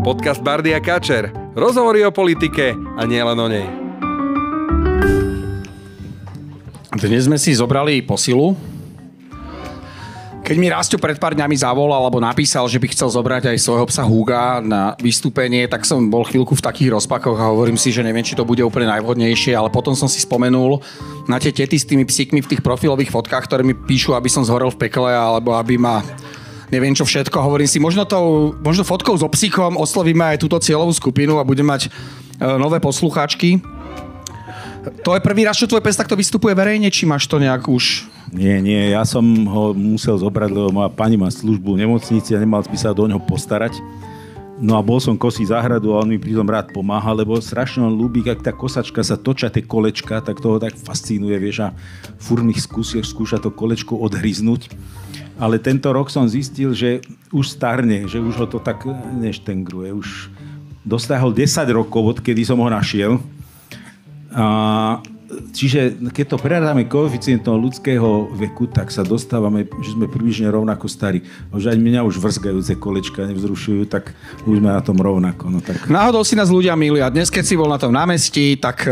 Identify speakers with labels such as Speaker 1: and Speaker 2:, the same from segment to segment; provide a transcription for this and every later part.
Speaker 1: Podcast Bardy a Kačer. Rozhovory o politike a nielen o nej.
Speaker 2: Dnes sme si zobrali posilu. Keď mi Rásťo pred pár dňami zavolal alebo napísal, že by chcel zobrať aj svojho psa Huga na vystúpenie, tak som bol chvíľku v takých rozpakoch a hovorím si, že neviem, či to bude úplne najvhodnejšie, ale potom som si spomenul na tie tety s tými psíkmi v tých profilových fotkách, ktoré mi píšu, aby som zhorel v pekle alebo aby ma neviem čo všetko. Hovorím si, možno fotkou so psíkom oslovíme aj túto cieľovú skupinu a budeme mať nové poslucháčky. To je prvý raz, čo tvoj pes takto vystupuje verejne, či máš to nejak už?
Speaker 3: Nie, ja som ho musel zobrať, lebo moja pani má službu v nemocnici a nemal by sa do ňoho postarať. No a bol som kosiť záhradu a on mi pritom rád pomáha, lebo strašne on ľúbi, ak tá kosačka sa točia tie kolečka, tak toho tak fascinuje, vieš, a furt mi skúša to kolečko odhryznúť. Ale tento rok som zistil, že už starne, že už ho to tak neštengruje. Už dostáhol 10 rokov, odkedy som ho našiel. Čiže keď to prerádame koeficientom ľudského veku, tak sa dostávame, že sme približne rovnako starí. Už aj mňa už vrzgajúce kolečka nevzrušujú, tak už sme na tom rovnako. No tak.
Speaker 2: Náhodou si nás ľudia milí a dnes, keď si bol na tom námestí, tak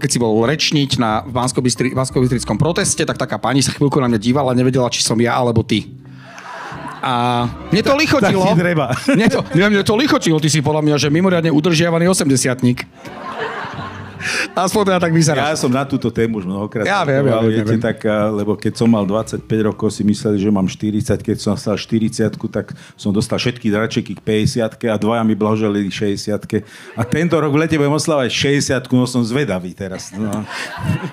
Speaker 2: keď si bol rečniť na Banskobystrickom proteste, tak taká pani sa chvíľku na mňa dívala, nevedela, či som ja alebo ty. A mne to lichotilo.
Speaker 3: Tak ti treba.
Speaker 2: Mne to lichotilo, ty si podľa mňa, že mimoriadne udržiavaný 80-tník. Aspoň teda tak vyzerá.
Speaker 3: Ja som na túto tému už mnohokrát.
Speaker 2: Ja viem.
Speaker 3: Tak, lebo keď som mal 25 rokov, si mysleli, že mám 40. Keď som stal 40, tak som dostal všetky darčeky k 50 a dvaja mi blahoželili 60. A tento rok v lete budem oslavať 60, no som zvedavý teraz. No.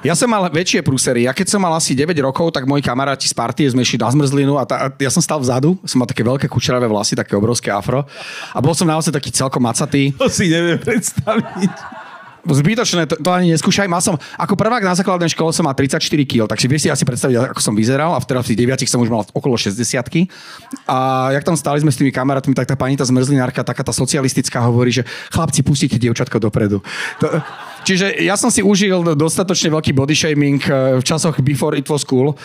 Speaker 2: Ja som mal väčšie prúsery. Ja keď som mal asi 9 rokov, tak moji kamaráti z partie sme išli na zmrzlinu a ja som stal vzadu. Som mal také veľké kučeravé vlasy, také obrovské afro. A bol som naozaj taký celkom macatý.
Speaker 3: To si neviem predstaviť.
Speaker 2: Zbytočné, to ani neskúšaj. Mal som, ako prvák na základnej škole som mal 34 kg, takže vieš si asi predstaviť, ako som vyzeral a v 9 som už mal okolo 60-ky. A jak tam stáli sme s tými kamarátmi, tak tá pani, tá zmrzlinárka, taká tá socialistická hovorí, že chlapci, pustite dievčatko dopredu. Čiže ja som si užil dostatočne veľký body shaming v časoch before it was cool,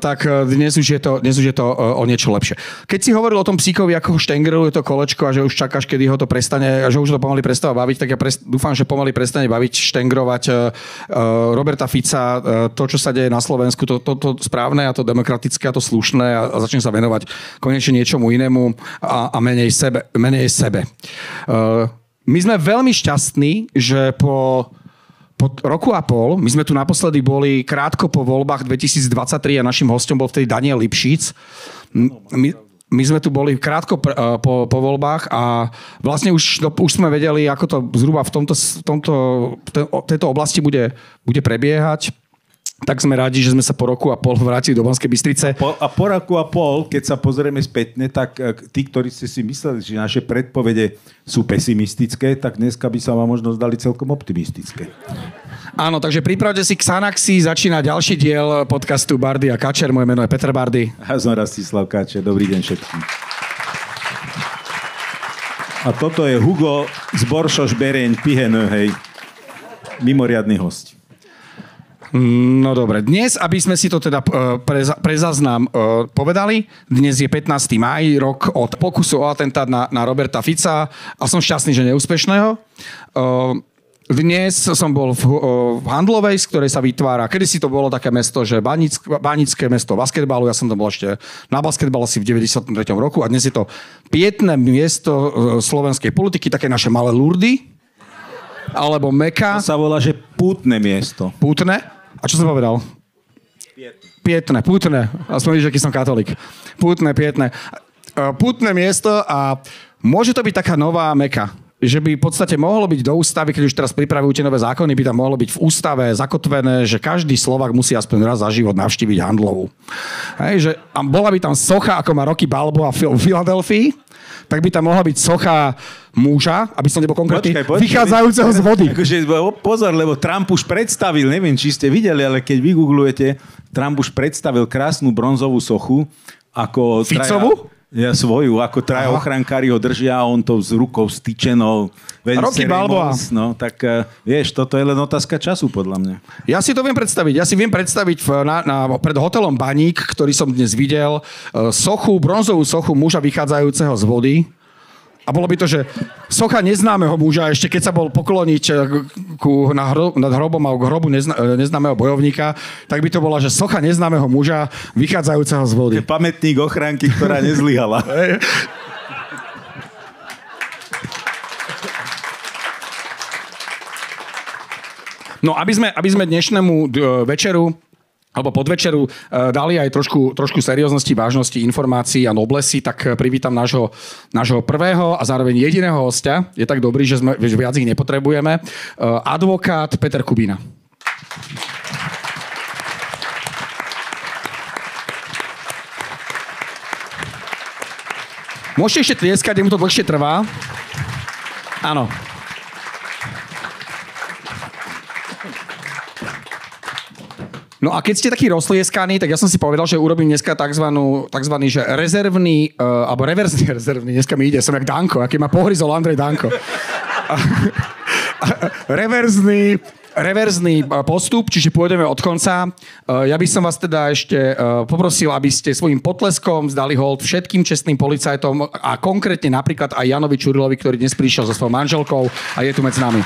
Speaker 2: tak dnes už je to o niečo lepšie. Keď si hovoril o tom psíkovi, ako ho štengruje to kolečko a že už čakáš, kedy ho to prestane, že už to pomaly prestáva baviť, tak ja dúfam, že pomaly prestane baviť, štengrovať Roberta Fica, to, čo sa deje na Slovensku, to správne a to demokratické a to slušné a začne sa venovať konečne niečomu inému a menej sebe. My sme veľmi šťastní, že po roku a pol, my sme tu naposledy boli krátko po voľbách 2023 a našim hosťom bol vtedy Daniel Lipšic. My sme tu boli krátko po voľbách a vlastne už sme vedeli, ako to zhruba v tejto oblasti bude prebiehať. Tak sme rádi, že sme sa po roku a pol vrátili do Banskej Bystrice.
Speaker 3: Po roku a pol, keď sa pozrieme spätne, tak tí, ktorí ste si mysleli, že naše predpovede sú pesimistické, tak dneska by sa vám možno zdali celkom optimistické.
Speaker 2: Áno, takže pripravte si Xanaxi, začína ďalší diel podcastu Bardy a Kačer. Moje meno je Peter Bardy.
Speaker 3: A som Rastislav Kačer. Dobrý deň všetkým. A toto je Hugo z Boršoš-Bereň Pihenö, hej. Mimoriadny host.
Speaker 2: No dobre, dnes, aby sme si to teda pre záznam povedali, dnes je 15. máj, rok od pokusu o atentát na Roberta Fica a som šťastný, že neúspešného. Dnes som bol v Handlovej, z ktorej sa vytvára, kedysi to bolo také mesto, že Bánické mesto basketbalu, ja som tam bol ešte na basketbal asi v 93. roku a dnes je to pietné miesto slovenskej politiky, také naše malé Lurdy, alebo Meka.
Speaker 3: To sa volá, že pútne miesto.
Speaker 2: Pútne? A čo som povedal? Pietné. Aspoň vidíš, aký som katolík. Pietné. Pútne miesto a môže to byť taká nová Meka. Že by v podstate mohlo byť do ústavy, keď už teraz pripravujú tie nové zákony, by tam mohlo byť v ústave zakotvené, že každý Slovák musí aspoň raz za život navštíviť Handlovu. Hej, že, a bola by tam socha, ako má Rocky Balboa v Filadelfii, tak by tam mohla byť socha muža, aby som nebol konkrétny, vychádzajúceho z vody.
Speaker 3: Akože, pozor, lebo Trump už predstavil, neviem, či ste videli, ale keď vygooglujete, Trump už predstavil krásnu bronzovú sochu, ako...
Speaker 2: Ficovu?
Speaker 3: Ja svoju, ako traja ochrankári ho držia a on to s rukou stýčenou.
Speaker 2: Rocky Balboa.
Speaker 3: No, tak vieš, toto je len otázka času, podľa mňa.
Speaker 2: Ja si to viem predstaviť. Ja si viem predstaviť pred hotelom Baník, ktorý som dnes videl, bronzovú sochu muža vychádzajúceho z vody. A bolo by to, že socha neznámeho muža, ešte keď sa bol pokloniť nad hrobom a k hrobu neznámeho bojovníka, tak by to bola, že socha neznámeho muža vychádzajúceho z vody.
Speaker 3: Pamätník ochránky, ktorá nezlyhala.
Speaker 2: No, aby sme dnešnému večeru alebo podvečeru dali aj trošku serióznosti, vážnosti, informácií a noblesy, tak privítam nášho prvého a zároveň jediného hostia. Je tak dobrý, že viac ich nepotrebujeme. Advokát Peter Kubina. Môžete ešte tlieskať, kde mu to dlhšie trvá. Áno. No a keď ste takí rozlieskaní, tak ja som si povedal, že urobím dneska takzvaný že rezervný, alebo reverzný rezervný, dneska mi ide, som jak Danko, aký ma pohryzol Andrej Danko. Reverzný postup, čiže pôjdeme od konca. Ja by som vás teda ešte poprosil, aby ste svojím potleskom zdali hold všetkým čestným policajtom a konkrétne napríklad aj Janovi Čurilovi, ktorý dnes prišiel so svojou manželkou a je tu medzi nami.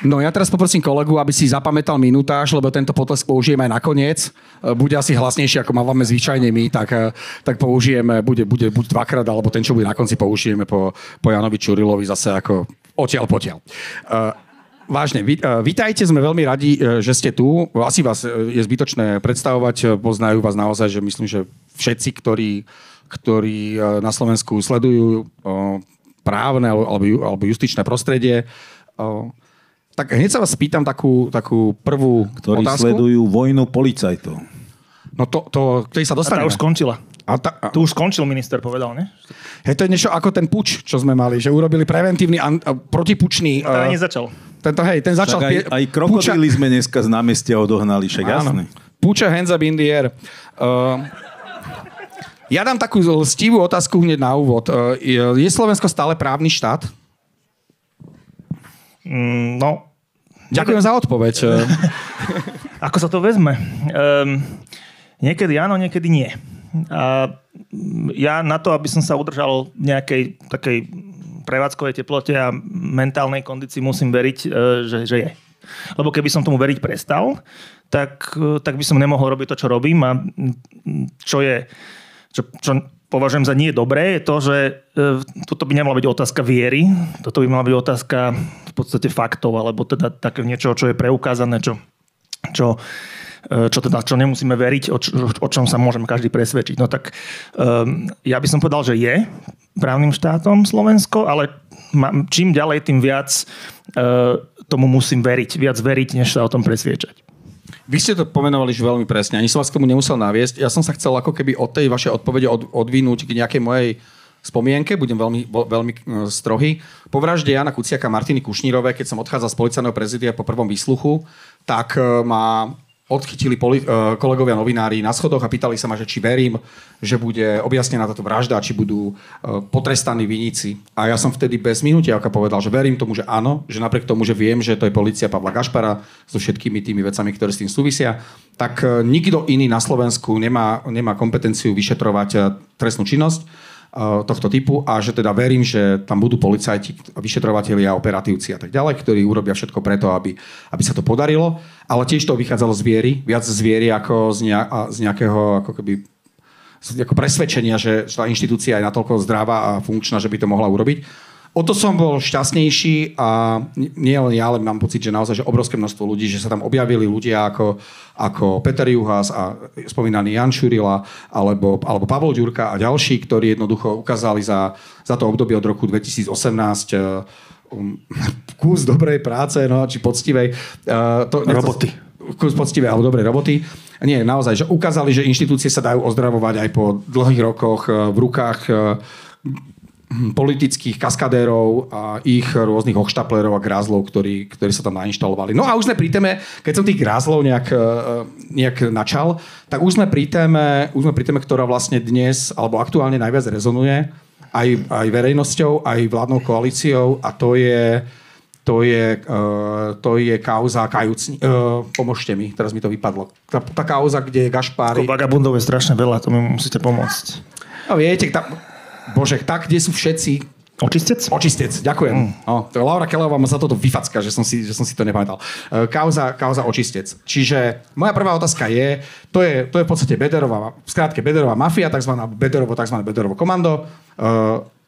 Speaker 2: No ja teraz poprosím kolegu, aby si zapamätal minutáž, lebo tento potlesk použijeme aj nakoniec. Bude asi hlasnejší, ako mávame zvyčajne my, tak použijeme, bude buď dvakrát, alebo ten, čo bude na konci, použijeme po Janovi Čurilovi zase ako odtiaľ potiaľ. Vážne, vítajte, sme veľmi radi, že ste tu. Asi vás je zbytočné predstavovať, poznajú vás naozaj, že myslím, že všetci, ktorí na Slovensku sledujú právne alebo justičné prostredie. Tak hneď sa vás spýtam takú prvú
Speaker 3: ktorí
Speaker 2: otázku.
Speaker 3: Sledujú vojnu policajtov.
Speaker 2: No ktorý sa dostaneme.
Speaker 4: A tá už skončila. Tu už skončil, minister povedal, ne?
Speaker 2: Hej, to je niečo ako ten puč, čo sme mali, že urobili preventívny protipučný...
Speaker 4: Ten nezačal.
Speaker 2: Ten začal...
Speaker 3: Aj krokodíly sme dneska z námestia odohnali, však jasné.
Speaker 2: Puča hands up in the air. Ja dám takú lstivú otázku hneď na úvod. Je Slovensko stále právny štát?
Speaker 4: No.
Speaker 2: Ďakujem za odpoveď.
Speaker 4: Ako sa to vezme? Niekedy áno, niekedy nie. A ja na to, aby som sa udržal v nejakej takej prevádzkovej teplote a mentálnej kondícii, musím veriť, že je. Lebo keby som tomu veriť prestal, tak by som nemohol robiť to, čo robím. A čo považujem za nie dobré, je to, že toto by nemala byť otázka viery, toto by mala byť otázka v podstate faktov, alebo teda také niečo, čo je preukázané, čo nemusíme veriť, o čom sa môžeme každý presvedčiť. No tak ja by som povedal, že je právnym štátom Slovensko, ale čím ďalej, tým viac tomu musím veriť. Viac veriť, než sa o tom presviečať.
Speaker 2: Vy ste to pomenovali už veľmi presne. Ani som vás k tomu nemusel naviesť. Ja som sa chcel ako keby od tej vašej odpovede odvinúť k nejakej mojej spomienke. Budem veľmi strohý. Po vražde Jana Kuciaka a Martiny Kušnírovej, keď som odchádzal z policajného prezidia po prvom výsluchu, tak ma odchytili kolegovia novinári na schodoch a pýtali sa ma, že či verím, že bude objasnená táto vražda, či budú potrestaní viníci. A ja som vtedy bez minutiavka povedal, že verím tomu, že áno, že napriek tomu, že viem, že to je polícia Pavla Gašpara so všetkými tými vecami, ktoré s tým súvisia, tak nikto iný na Slovensku nemá kompetenciu vyšetrovať trestnú činnosť tohto typu a že teda verím, že tam budú policajti, vyšetrovatelia, operatívci a tak ďalej, ktorí urobia všetko preto, aby sa to podarilo. Ale tiež to vychádzalo z viery, viac z viery ako z nejakého ako keby, ako presvedčenia, že tá inštitúcia je natoľko zdravá a funkčná, že by to mohla urobiť. O to som bol šťastnejší a nie len ja, ale mám pocit, že naozaj že obrovské množstvo ľudí, že sa tam objavili ľudia ako Peter Juhas a spomínaný Jan Čurila alebo Pavol Ďurka a ďalší, ktorí jednoducho ukázali za to obdobie od roku 2018 kus dobrej práce, no, či poctivej.
Speaker 4: Roboty.
Speaker 2: Kus poctivej alebo dobrej roboty. Nie, naozaj, že ukázali, že inštitúcie sa dajú ozdravovať aj po dlhých rokoch v rukách politických kaskadérov a ich rôznych hochštaplerov a grázlov, ktorí sa tam nainštalovali. No a už sme pri téme, keď som tých grázlov nejak načal, tak už sme pri téme, ktorá vlastne dnes, alebo aktuálne najviac rezonuje aj verejnosťou, aj vládnou koalíciou, a to je kauza Kajúcni. Pomôžte mi, teraz mi to vypadlo. Tá kauza, kde Gašpári...
Speaker 4: Vagabundov je strašne veľa, to mi musíte pomôcť.
Speaker 2: No viete, Bože, tak, kde sú všetci... Očistec, ďakujem. No, Laura Kelová ma za toto vyfacka, že som si to nepamätal. Kauza Očistec. Čiže moja prvá otázka je, to je v podstate Bederová mafia, takzvané Bederovo komando.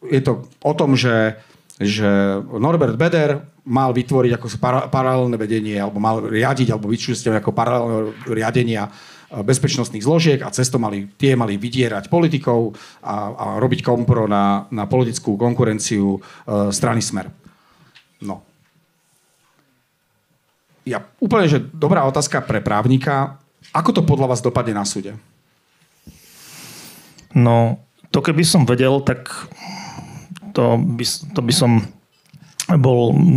Speaker 2: Je to o tom, že Norbert Beder mal vytvoriť ako paralelné vedenie, alebo mal riadiť, alebo vyčústiť ako paralelné riadenia bezpečnostných zložiek, a cez to mali vydierať politikov a robiť kompro na politickú konkurenciu strany Smer. No. Úplne, že dobrá otázka pre právnika. Ako to podľa vás dopadne na súde?
Speaker 4: No, to keby som vedel, tak to by som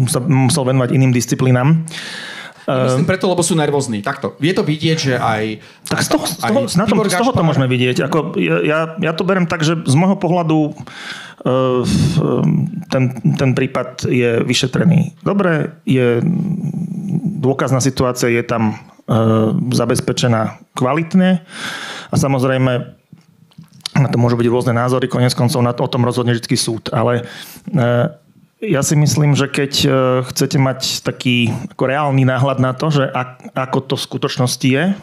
Speaker 4: sa musel venovať iným disciplínám.
Speaker 2: Myslím preto, lebo sú nervózni. Takto. Je to vidieť, že aj...
Speaker 4: Tak z toho to môžeme vidieť. Ja to beriem tak, že z môjho pohľadu ten prípad je vyšetrený dobre, dôkazná situácia je tam zabezpečená kvalitne, a samozrejme na to môžu byť rôzne názory, koniec koncov o tom rozhodne vždy súd, ale ja si myslím, že keď chcete mať taký ako reálny náhľad na to, že ako to v skutočnosti je,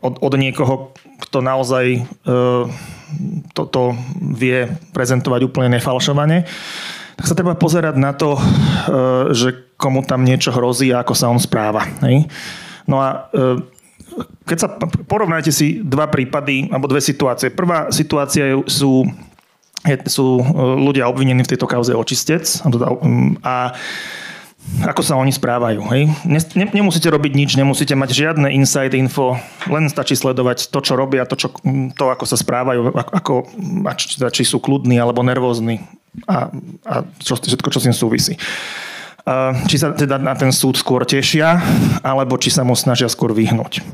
Speaker 4: od niekoho, kto naozaj toto vie prezentovať úplne nefalšovane, tak sa treba pozerať na to, že komu tam niečo hrozí a ako sa on správa. Hej? No a keď sa porovnáte si dva prípady alebo dve situácie. Prvá situácia sú ľudia obvinení v tejto kauze Očistec a ako sa oni správajú. Hej? Nemusíte robiť nič, nemusíte mať žiadne inside info, len stačí sledovať to, čo robia, to ako sa správajú, či sú kľudní alebo nervózni a všetko, čo s tým súvisí. Či sa teda na ten súd skôr tešia, alebo či sa mu snažia skôr vyhnúť.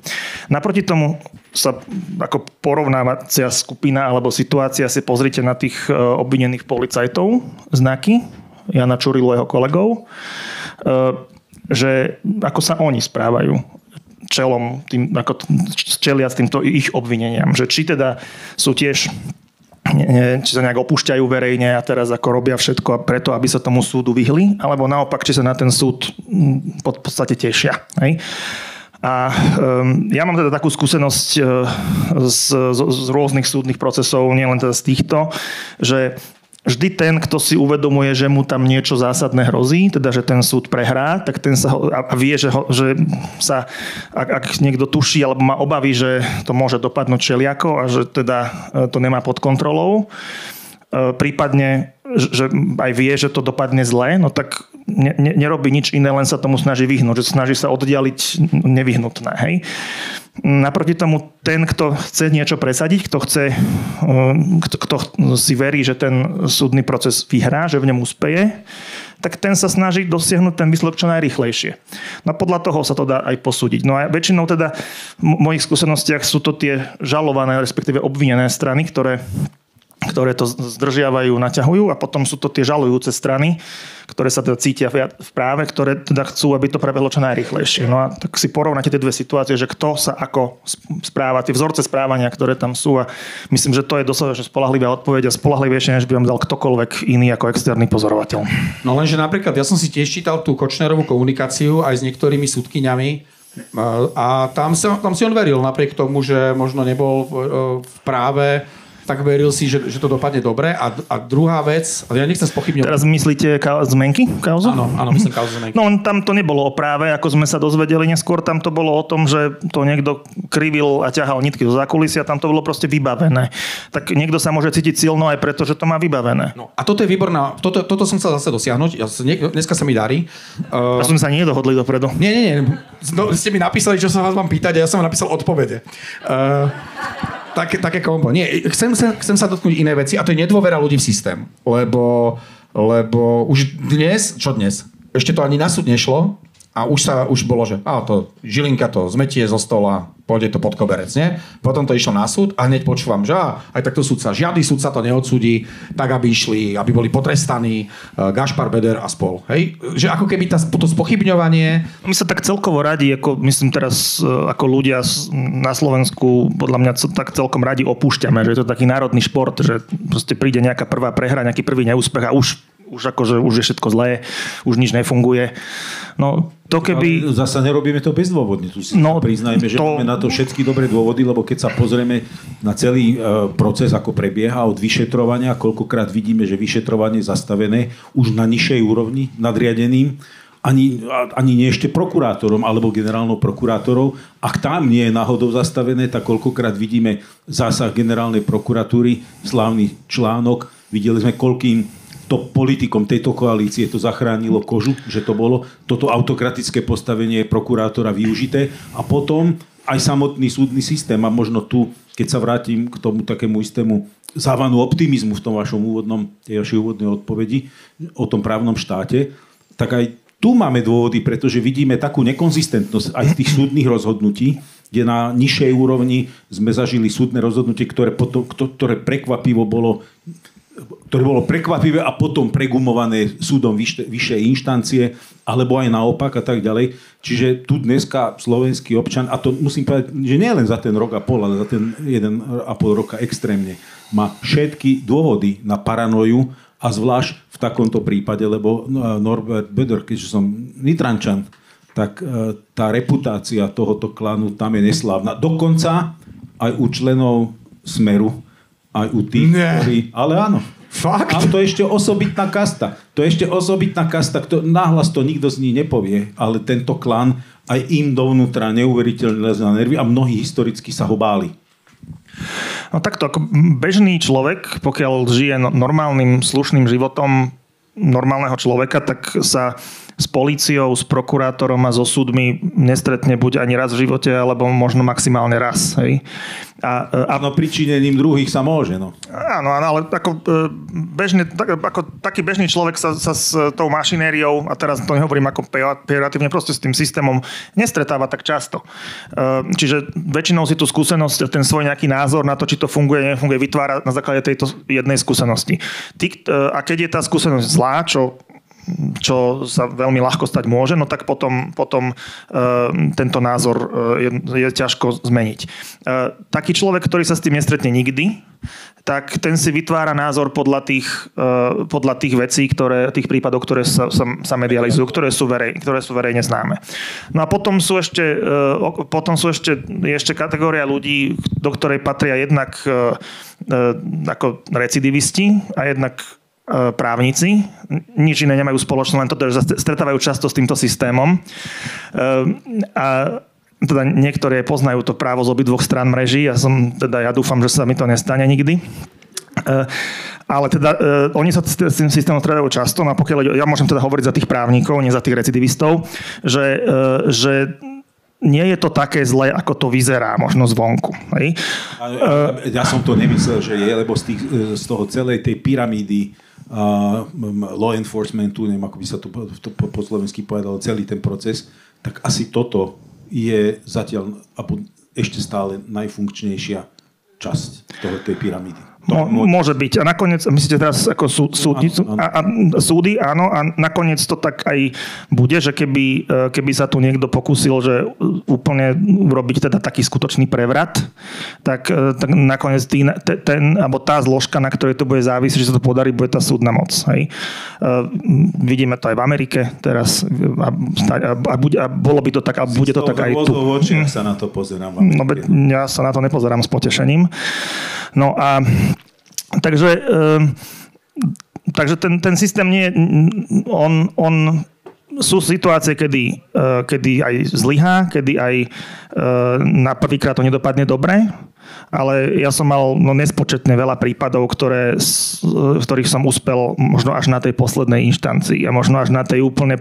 Speaker 4: Naproti tomu sa ako porovnávacia skupina alebo situácia, si pozrite na tých obvinených policajtov, znaky Jana Čurilu a jeho kolegov, že ako sa oni správajú čelia s týmto ich obvineniam. Že či teda sú tiež či sa nejak opúšťajú verejne a teraz ako robia všetko preto, aby sa tomu súdu vyhli, alebo naopak, či sa na ten súd v podstate tešia. Hej? A ja mám teda takú skúsenosť z rôznych súdnych procesov, nielen teda z týchto, že vždy ten, kto si uvedomuje, že mu tam niečo zásadné hrozí, teda že ten súd prehrá, tak ten sa vie, že sa, ak niekto tuší alebo má obavy, že to môže dopadnúť všelijako a že teda to nemá pod kontrolou, prípadne, že aj vie, že to dopadne zle, no tak nerobí nič iné, len sa tomu snaží vyhnúť, že snaží sa oddialiť nevyhnutné. Hej? Naproti tomu ten, kto chce niečo presadiť, kto si verí, že ten súdny proces vyhrá, že v ňom úspeje, tak ten sa snaží dosiahnuť ten výsledok čo najrýchlejšie. No podľa toho sa to dá aj posúdiť. No a väčšinou teda v mojich skúsenostiach sú to tie žalované, respektíve obvinené strany, ktoré to zdržiavajú, naťahujú, a potom sú to tie žalujúce strany, ktoré sa teda cítia v práve, ktoré teda chcú, aby to prebehlo čo najrýchlejšie. No a tak si porovnáte tie dve situácie, že kto sa ako správa, tie vzorce správania, ktoré tam sú, a myslím, že to je dosť spoľahlivá odpoveď a spoľahlivejšie, než by vám dal ktokoľvek iný ako externý pozorovateľ.
Speaker 2: No lenže napríklad ja som si tiež čítal tú Kočnerovú komunikáciu aj s niektorými súdkyňami, a tam si on veril, napriek tomu, že možno nebol v práve, tak veril si, že to dopadne dobre. A druhá vec, ja nechcem spochybňovať.
Speaker 4: Teraz myslíte zmenky? Kauzu?
Speaker 2: Áno, myslím kauzu zmenky.
Speaker 4: No tam to nebolo o práve, ako sme sa dozvedeli neskôr, tam to bolo o tom, že to niekto krivil a ťahal nitky do zákulisia, tam to bolo proste vybavené. Tak niekto sa môže cítiť silno aj preto, že to má vybavené.
Speaker 2: No, a toto je výborná, toto som chcel zase dosiahnuť. Dneska sa mi darí.
Speaker 4: A sme sa nedohodli dopredu.
Speaker 2: Nie. No, ste mi napísali, čo sa vás mám pýtať, a ja som napísal odpovede. Také kompo. Nie, chcem sa dotknúť iné veci a to je nedôvera ľudí v systém. Lebo už dnes, čo dnes? Ešte to ani na súd nešlo a už bolo, že Žilinka to zmetie zo stola, pôjde to pod koberec, nie? Potom to išlo na súd a hneď počúvam, že aj takto žiadny súdca to neodsúdi, tak aby boli potrestaní Gašpar, Beder a spol. Hej? Že ako keby to spochybňovanie...
Speaker 4: My sa tak celkovo radi, ako myslím teraz, ako ľudia na Slovensku, podľa mňa tak celkom radi opúšťame, že je to taký národný šport, že proste príde nejaká prvá prehra, nejaký prvý neúspech a už je všetko zlé, už nič nefunguje. No, to keby...
Speaker 3: Ale zasa nerobíme to bezdôvodne. Tu si priznajme, že máme na to všetky dobré dôvody, lebo keď sa pozrieme na celý proces, ako prebieha od vyšetrovania, koľkokrát vidíme, že vyšetrovanie je zastavené už na nižšej úrovni, nadriadeným, ani nie ešte prokurátorom alebo generálnou prokurátorov. Ak tam nie je náhodou zastavené, tak koľkokrát vidíme zásah generálnej prokuratúry, slávny článok, videli sme koľkým to politikom tejto koalície to zachránilo kožu, že to bolo toto autokratické postavenie prokurátora využité a potom aj samotný súdny systém a možno tu, keď sa vrátim k tomu takému istému závanu optimizmu v tom vašom tej vašej úvodnej odpovedi o tom právnom štáte, tak aj tu máme dôvody, pretože vidíme takú nekonzistentnosť aj z tých súdnych rozhodnutí, kde na nižšej úrovni sme zažili súdne rozhodnutie, ktoré prekvapivo bolo prekvapivé a potom pregumované súdom vyššej inštancie, alebo aj naopak a tak ďalej. Čiže tu dneska slovenský občan, a to musím povedať, že nie len za ten rok a pol, ale za ten 1,5 roka extrémne, má všetky dôvody na paranoju a zvlášť v takomto prípade, lebo Norbert Böder, keďže som Nitrančan, tak tá reputácia tohoto klanu tam je neslávna. Dokonca aj u členov Smeru, aj u tých, ktorí... Ale áno.
Speaker 2: Fakt?
Speaker 3: Ale to je ešte osobitná kasta. Náhlas to nikto z nich nepovie, ale tento klan aj im dovnútra neuveriteľne leze na nervy a mnohí historicky sa ho báli.
Speaker 4: No takto, ako bežný človek, pokiaľ žije normálnym, slušným životom normálneho človeka, tak sa s políciou, s prokurátorom a so súdmi nestretne buď ani raz v živote, alebo možno maximálne raz. Hej.
Speaker 3: No pričinením druhých sa môže, no.
Speaker 4: Áno, ale ako taký bežný človek sa s tou mašinériou, a teraz to nehovorím ako pejoratívne, proste s tým systémom nestretáva tak často. Čiže väčšinou si tú skúsenosť, ten svoj nejaký názor na to, či to funguje, nefunguje, vytvára na základe tejto jednej skúsenosti. A keď je tá skúsenosť zlá, čo sa veľmi ľahko stať môže, no tak potom tento názor je ťažko zmeniť. Taký človek, ktorý sa s tým nestretne nikdy, tak ten si vytvára názor podľa tých vecí, tých prípadov, ktoré sa medializujú, ktoré sú verejne známe. No a potom sú ešte kategória ľudí, do ktorej patria jednak ako recidivisti a jednak právnici. Nič iné nemajú spoločné, len to, že stretávajú často s týmto systémom. A teda niektoré poznajú to právo z obidvoch strán mreží. Ja dúfam, že sa mi to nestane nikdy. Ale teda oni sa s tým systémom stretávajú často, no a pokiaľ ja môžem teda hovoriť za tých právnikov, nie za tých recidivistov, že nie je to také zlé, ako to vyzerá možno zvonku. Hej?
Speaker 3: Ja som to nemyslel, že je, lebo z toho celej tej pyramídy law enforcementu, neviem, ako by sa to po slovensky povedalo, celý ten proces, tak asi toto je zatiaľ ešte stále najfunkčnejšia časť tej pyramídy.
Speaker 4: Môže byť. A nakoniec, myslíte teraz ako súdy, áno, a nakoniec to tak aj bude, že keby sa tu niekto pokúsil, že úplne urobiť teda taký skutočný prevrat, tak nakoniec alebo tá zložka, na ktorej to bude závisieť, že sa to podarí, bude tá súdna moc. Hej. Vidíme to aj v Amerike teraz a bolo by to tak, a bude to tak aj tu.
Speaker 3: V očiach sa na to pozerám v Amerike.
Speaker 4: Ja sa na to nepozerám s potešením. No a takže ten systém nie on sú situácie, kedy aj zlyhá, kedy aj na prvýkrát to nedopadne dobre, ale ja som mal nespočetne veľa prípadov, v ktorých som uspel možno až na tej poslednej inštancii a možno až na tej úplne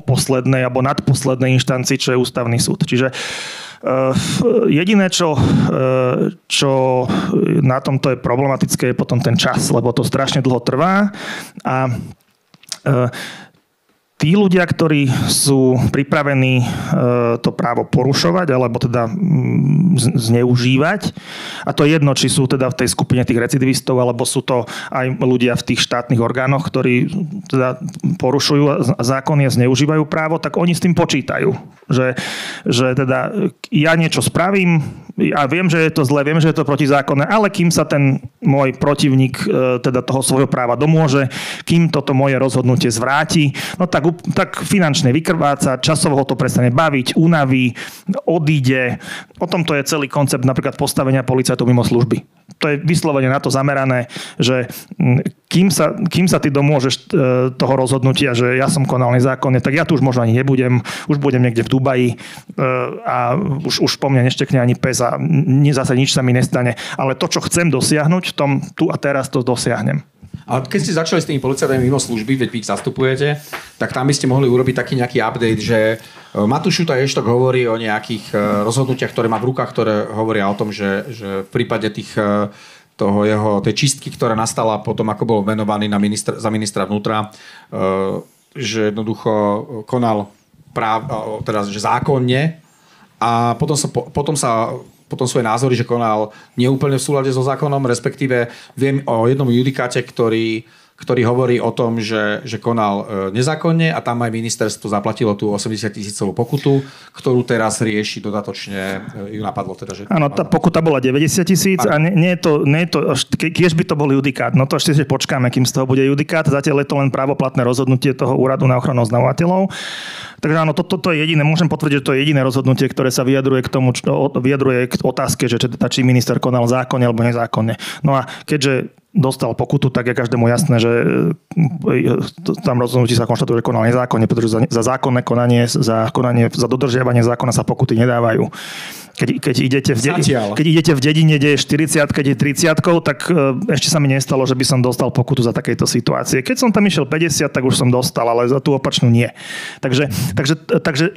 Speaker 4: poslednej alebo nadposlednej inštancii, čo je ústavný súd. Čiže jediné, čo na tomto je problematické, je potom ten čas, lebo to strašne dlho trvá a tí ľudia, ktorí sú pripravení to právo porušovať alebo teda zneužívať, a to je jedno, či sú teda v tej skupine tých recidivistov, alebo sú to aj ľudia v tých štátnych orgánoch, ktorí teda porušujú zákony a zneužívajú právo, tak oni s tým počítajú. Že teda ja niečo spravím a viem, že je to zlé, viem, že je to protizákonné, ale kým sa ten môj protivník teda toho svojho práva domôže, kým toto moje rozhodnutie zvráti, no tak finančne vykrváca, časovo ho to prestane baviť, unaví, odíde. O tomto je celý koncept napríklad postavenia policajtov mimo služby. To je vyslovene na to zamerané, že kým sa ty domôžeš toho rozhodnutia, že ja som konal nezákonne, tak ja tu už možno ani nebudem, už budem niekde v Dubaji a už po mne neštekne ani pes a zase nič sa mi nestane. Ale to, čo chcem dosiahnuť, tu a teraz to dosiahnem.
Speaker 2: A keď ste začali s tými policajtami mimo služby, veď vy ich zastupujete, tak tam by ste mohli urobiť taký nejaký update, že Matúš Šuta Eštok hovorí o nejakých rozhodnutiach, ktoré má v rukách, ktoré hovoria o tom, že v prípade tej čistky, ktorá nastala potom, ako bol venovaný za ministra vnútra, že jednoducho konal že zákonne a potom svoje názory, že konal neúplne v súlade so zákonom, respektíve viem o jednom judikáte, ktorý hovorí o tom, že konal nezákonne a tam aj ministerstvo zaplatilo tú 80 000 pokutu, ktorú teraz rieši dodatočne, ju napadlo teda, že...
Speaker 4: Áno, tá pokuta bola 90 000 a nie je to keď by to bol judikát, no to ešte si počkáme, kým z toho bude judikát, zatiaľ je to len právoplatné rozhodnutie toho úradu na ochranu oznamovateľov. Takže áno, toto je jediné, môžem potvrdiť, že to je jediné rozhodnutie, ktoré sa vyjadruje k otázke, že či minister konal zákonne alebo nezákonne. No a keďže dostal pokutu, tak je každému jasné, že tam rozhodnutí sa konštatuje, že konal nezákonne, pretože za zákonné konanie, za dodržiavanie zákona sa pokuty nedávajú. Keď idete v dedine, kde je 40, keď je 30, tak ešte sa mi nestalo, že by som dostal pokutu za takejto situácie. Keď som tam išiel 50, tak už som dostal, ale za tú opačnú nie. Takže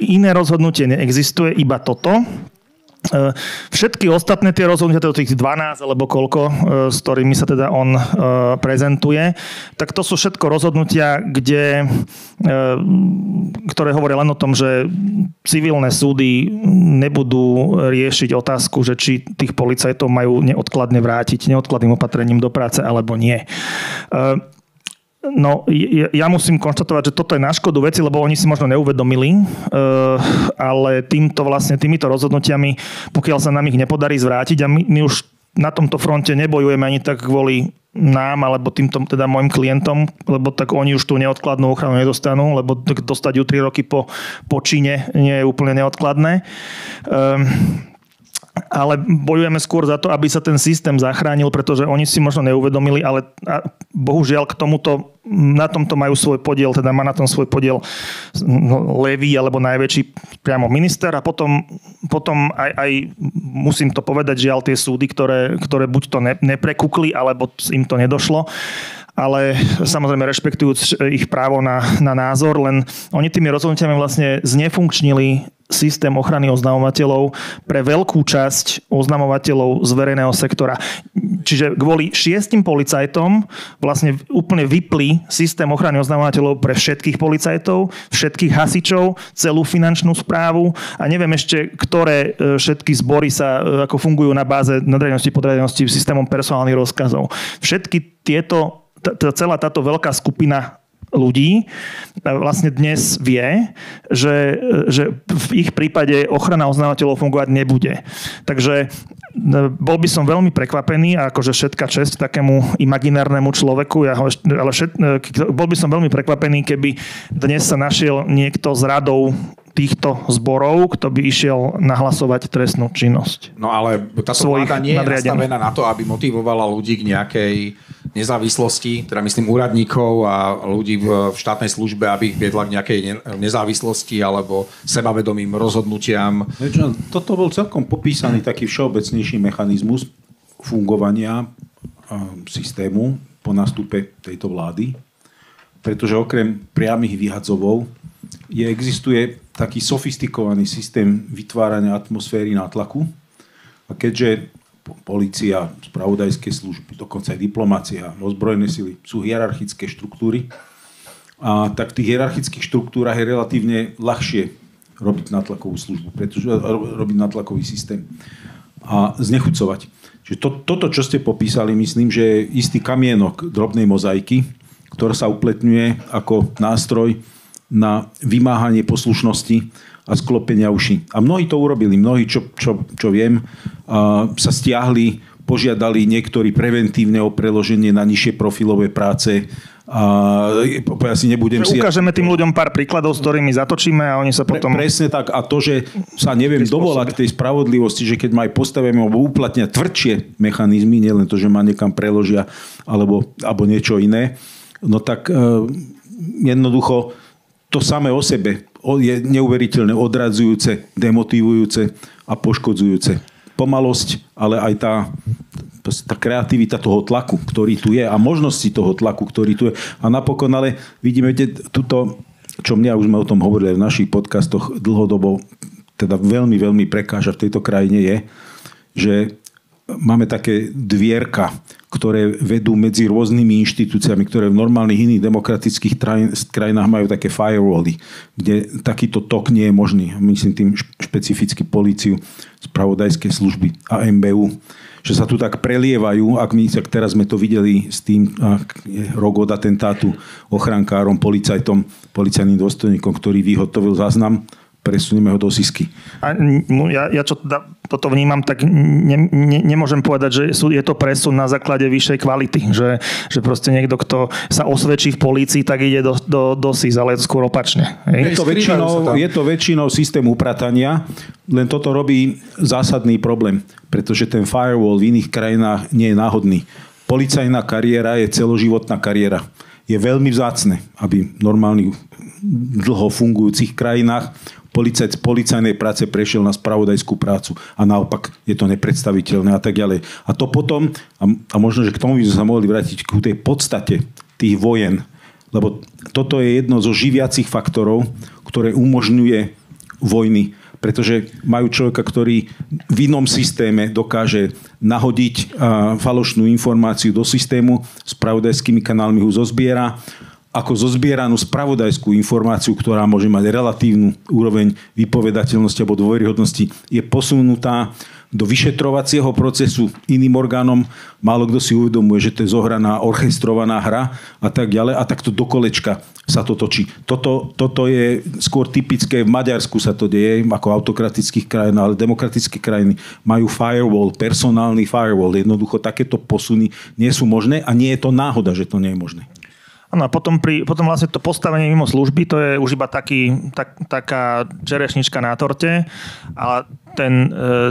Speaker 4: iné rozhodnutie neexistuje, iba toto. Všetky ostatné tie rozhodnutia, teda tých 12 alebo koľko, s ktorými sa teda on prezentuje, tak to sú všetko rozhodnutia, ktoré hovoria len o tom, že civilné súdy nebudú riešiť otázku, že či tých policajtov majú neodkladne vrátiť neodkladným opatrením do práce alebo nie. No, ja musím konštatovať, že toto je na škodu veci, lebo oni si možno neuvedomili, ale týmito rozhodnutiami, pokiaľ sa nám ich nepodarí zvrátiť, a my už na tomto fronte nebojujeme ani tak kvôli nám, alebo týmto teda môjim klientom, lebo tak oni už tú neodkladnú ochranu nedostanú, lebo dostať ju 3 roky po čine nie je úplne neodkladné. Ale bojujeme skôr za to, aby sa ten systém zachránil, pretože oni si možno neuvedomili, ale bohužiaľ na tomto majú svoj podiel, teda má na tom svoj podiel levý alebo najväčší priamo minister a potom aj musím to povedať, žiaľ tie súdy, ktoré buď to neprekukli, alebo im to nedošlo, ale samozrejme rešpektujúc ich právo na názor, len oni tými rozhodnutiami vlastne znefunkčnili systém ochrany oznamovateľov pre veľkú časť oznamovateľov z verejného sektora. Čiže kvôli 6 policajtom vlastne úplne vypli systém ochrany oznamovateľov pre všetkých policajtov, všetkých hasičov, celú finančnú správu a neviem ešte, ktoré všetky zbory sa ako fungujú na báze nadriadenosti podriadenosti systémom personálnych rozkazov. Všetky tieto, celá táto veľká skupina ľudí vlastne dnes vie, že v ich prípade ochrana oznamovateľov fungovať nebude. Takže bol by som veľmi prekvapený, akože všetka česť takému imaginárnemu človeku, bol by som veľmi prekvapený, keby dnes sa našiel niekto z radou týchto zborov, kto by išiel nahlasovať trestnú činnosť.
Speaker 2: No ale táto vláda nie je nastavená na to, aby motivovala ľudí k nejakej nezávislosti, teda myslím úradníkov a ľudí v štátnej službe, aby ich viedla k nejakej nezávislosti alebo sebavedomým rozhodnutiam.
Speaker 3: Toto bol celkom popísaný taký všeobecnejší mechanizmus fungovania systému po nástupe tejto vlády, pretože okrem priamych vyhadzovov existuje taký sofistikovaný systém vytvárania atmosféry nátlaku a keďže polícia, spravodajské služby, dokonca aj diplomácia, ozbrojené sily sú hierarchické štruktúry, a tak v tých hierarchických štruktúrach je relatívne ľahšie robiť nátlakovú službu, pretože robiť nátlakový systém a znechucovať. Čiže toto, čo ste popísali, myslím, že je istý kamienok drobnej mozaiky, ktorá sa upletňuje ako nástroj na vymáhanie poslušnosti a sklopenia uší. A mnohí to urobili. Mnohí, čo viem, sa stiahli, požiadali niektorí preventívne o preloženie na nižšie profilové práce. Ja si nebudem
Speaker 4: ukážeme tým ľuďom pár príkladov, s ktorými zatočíme a oni sa potom...
Speaker 3: Presne tak. A to, že sa neviem dovolať k tej spravodlivosti, že keď ma aj postavíme alebo uplatnia tvrdšie mechanizmy, nielen to, že ma niekam preložia alebo niečo iné, no tak jednoducho to samé o sebe je neuveriteľne odradzujúce, demotivujúce a poškodzujúce. Pomalosť, ale aj tá kreativita toho tlaku, ktorý tu je a možnosti toho tlaku, ktorý tu je. A napokon, ale vidíme, tuto, čo mňa, už sme o tom hovorili aj v našich podcastoch dlhodobo, teda veľmi, veľmi prekáža v tejto krajine je, že máme také dvierka, ktoré vedú medzi rôznymi inštitúciami, ktoré v normálnych iných demokratických krajinách majú také firewally, kde takýto tok nie je možný. Myslím tým špecificky políciu, spravodajské služby a MBU, že sa tu tak prelievajú, ak teraz sme to videli s tým rok od atentátu ochrankárom, policajným dôstojníkom, ktorý vyhotovil záznam, presunieme ho do SIS-ky.
Speaker 4: Ja čo toto vnímam, tak nemôžem povedať, že je to presun na základe vyššej kvality. Že proste niekto, kto sa osvedčí v polícii, tak ide do SIS, ale skôr opačne.
Speaker 3: Je to väčšinou systém upratania, len toto robí zásadný problém, pretože ten firewall v iných krajinách nie je náhodný. Policajná kariéra je celoživotná kariéra. Je veľmi vzácne, aby v normálnych dlho fungujúcich krajinách policajt z policajnej práce prešiel na spravodajskú prácu a naopak je to nepredstaviteľné a tak ďalej. A to potom, a možno, že k tomu by sme sa mohli vrátiť k tej podstate tých vojen, lebo toto je jedno zo živiacich faktorov, ktoré umožňuje vojny, pretože majú človeka, ktorý v inom systéme dokáže nahodiť falošnú informáciu do systému, spravodajskými kanálmi ho zozbiera, ako zozbieranú spravodajskú informáciu, ktorá môže mať relatívnu úroveň vypovedateľnosti alebo dôveryhodnosti, je posunutá do vyšetrovacieho procesu iným orgánom. Málo kto si uvedomuje, že to je zohraná, orchestrovaná hra a tak ďalej. A takto do kolečka sa to točí. Toto je skôr typické, v Maďarsku sa to deje, ako autokratických krajín, ale demokratické krajiny majú firewall, personálny firewall. Jednoducho takéto posuny nie sú možné a nie je to náhoda, že to nie je možné.
Speaker 4: No a potom vlastne to postavenie mimo služby, to je už iba taká čerešnička na torte, ale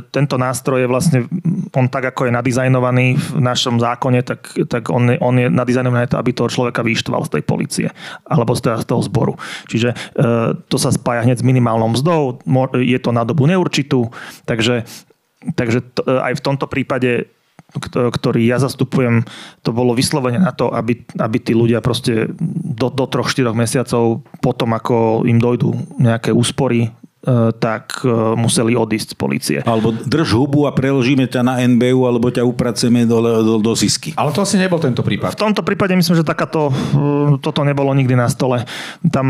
Speaker 4: tento nástroj je vlastne, on tak ako je nadizajnovaný v našom zákone, tak on je nadizajnovaný na to, aby toho človeka vyštval z tej polície alebo z toho zboru. Čiže to sa spája hneď s minimálnou mzdou, je to na dobu neurčitú, takže aj v tomto prípade, ktorý ja zastupujem, to bolo vyslovene na to, aby tí ľudia proste do 3-4 mesiacov potom, ako im dojdú nejaké úspory, tak museli odísť z polície.
Speaker 3: Alebo drž hubu a preložíme ťa na NBU, alebo ťa upracujeme do SIS-ky.
Speaker 2: Ale to asi nebol tento prípad.
Speaker 4: V tomto prípade myslím, že toto nebolo nikdy na stole. Tam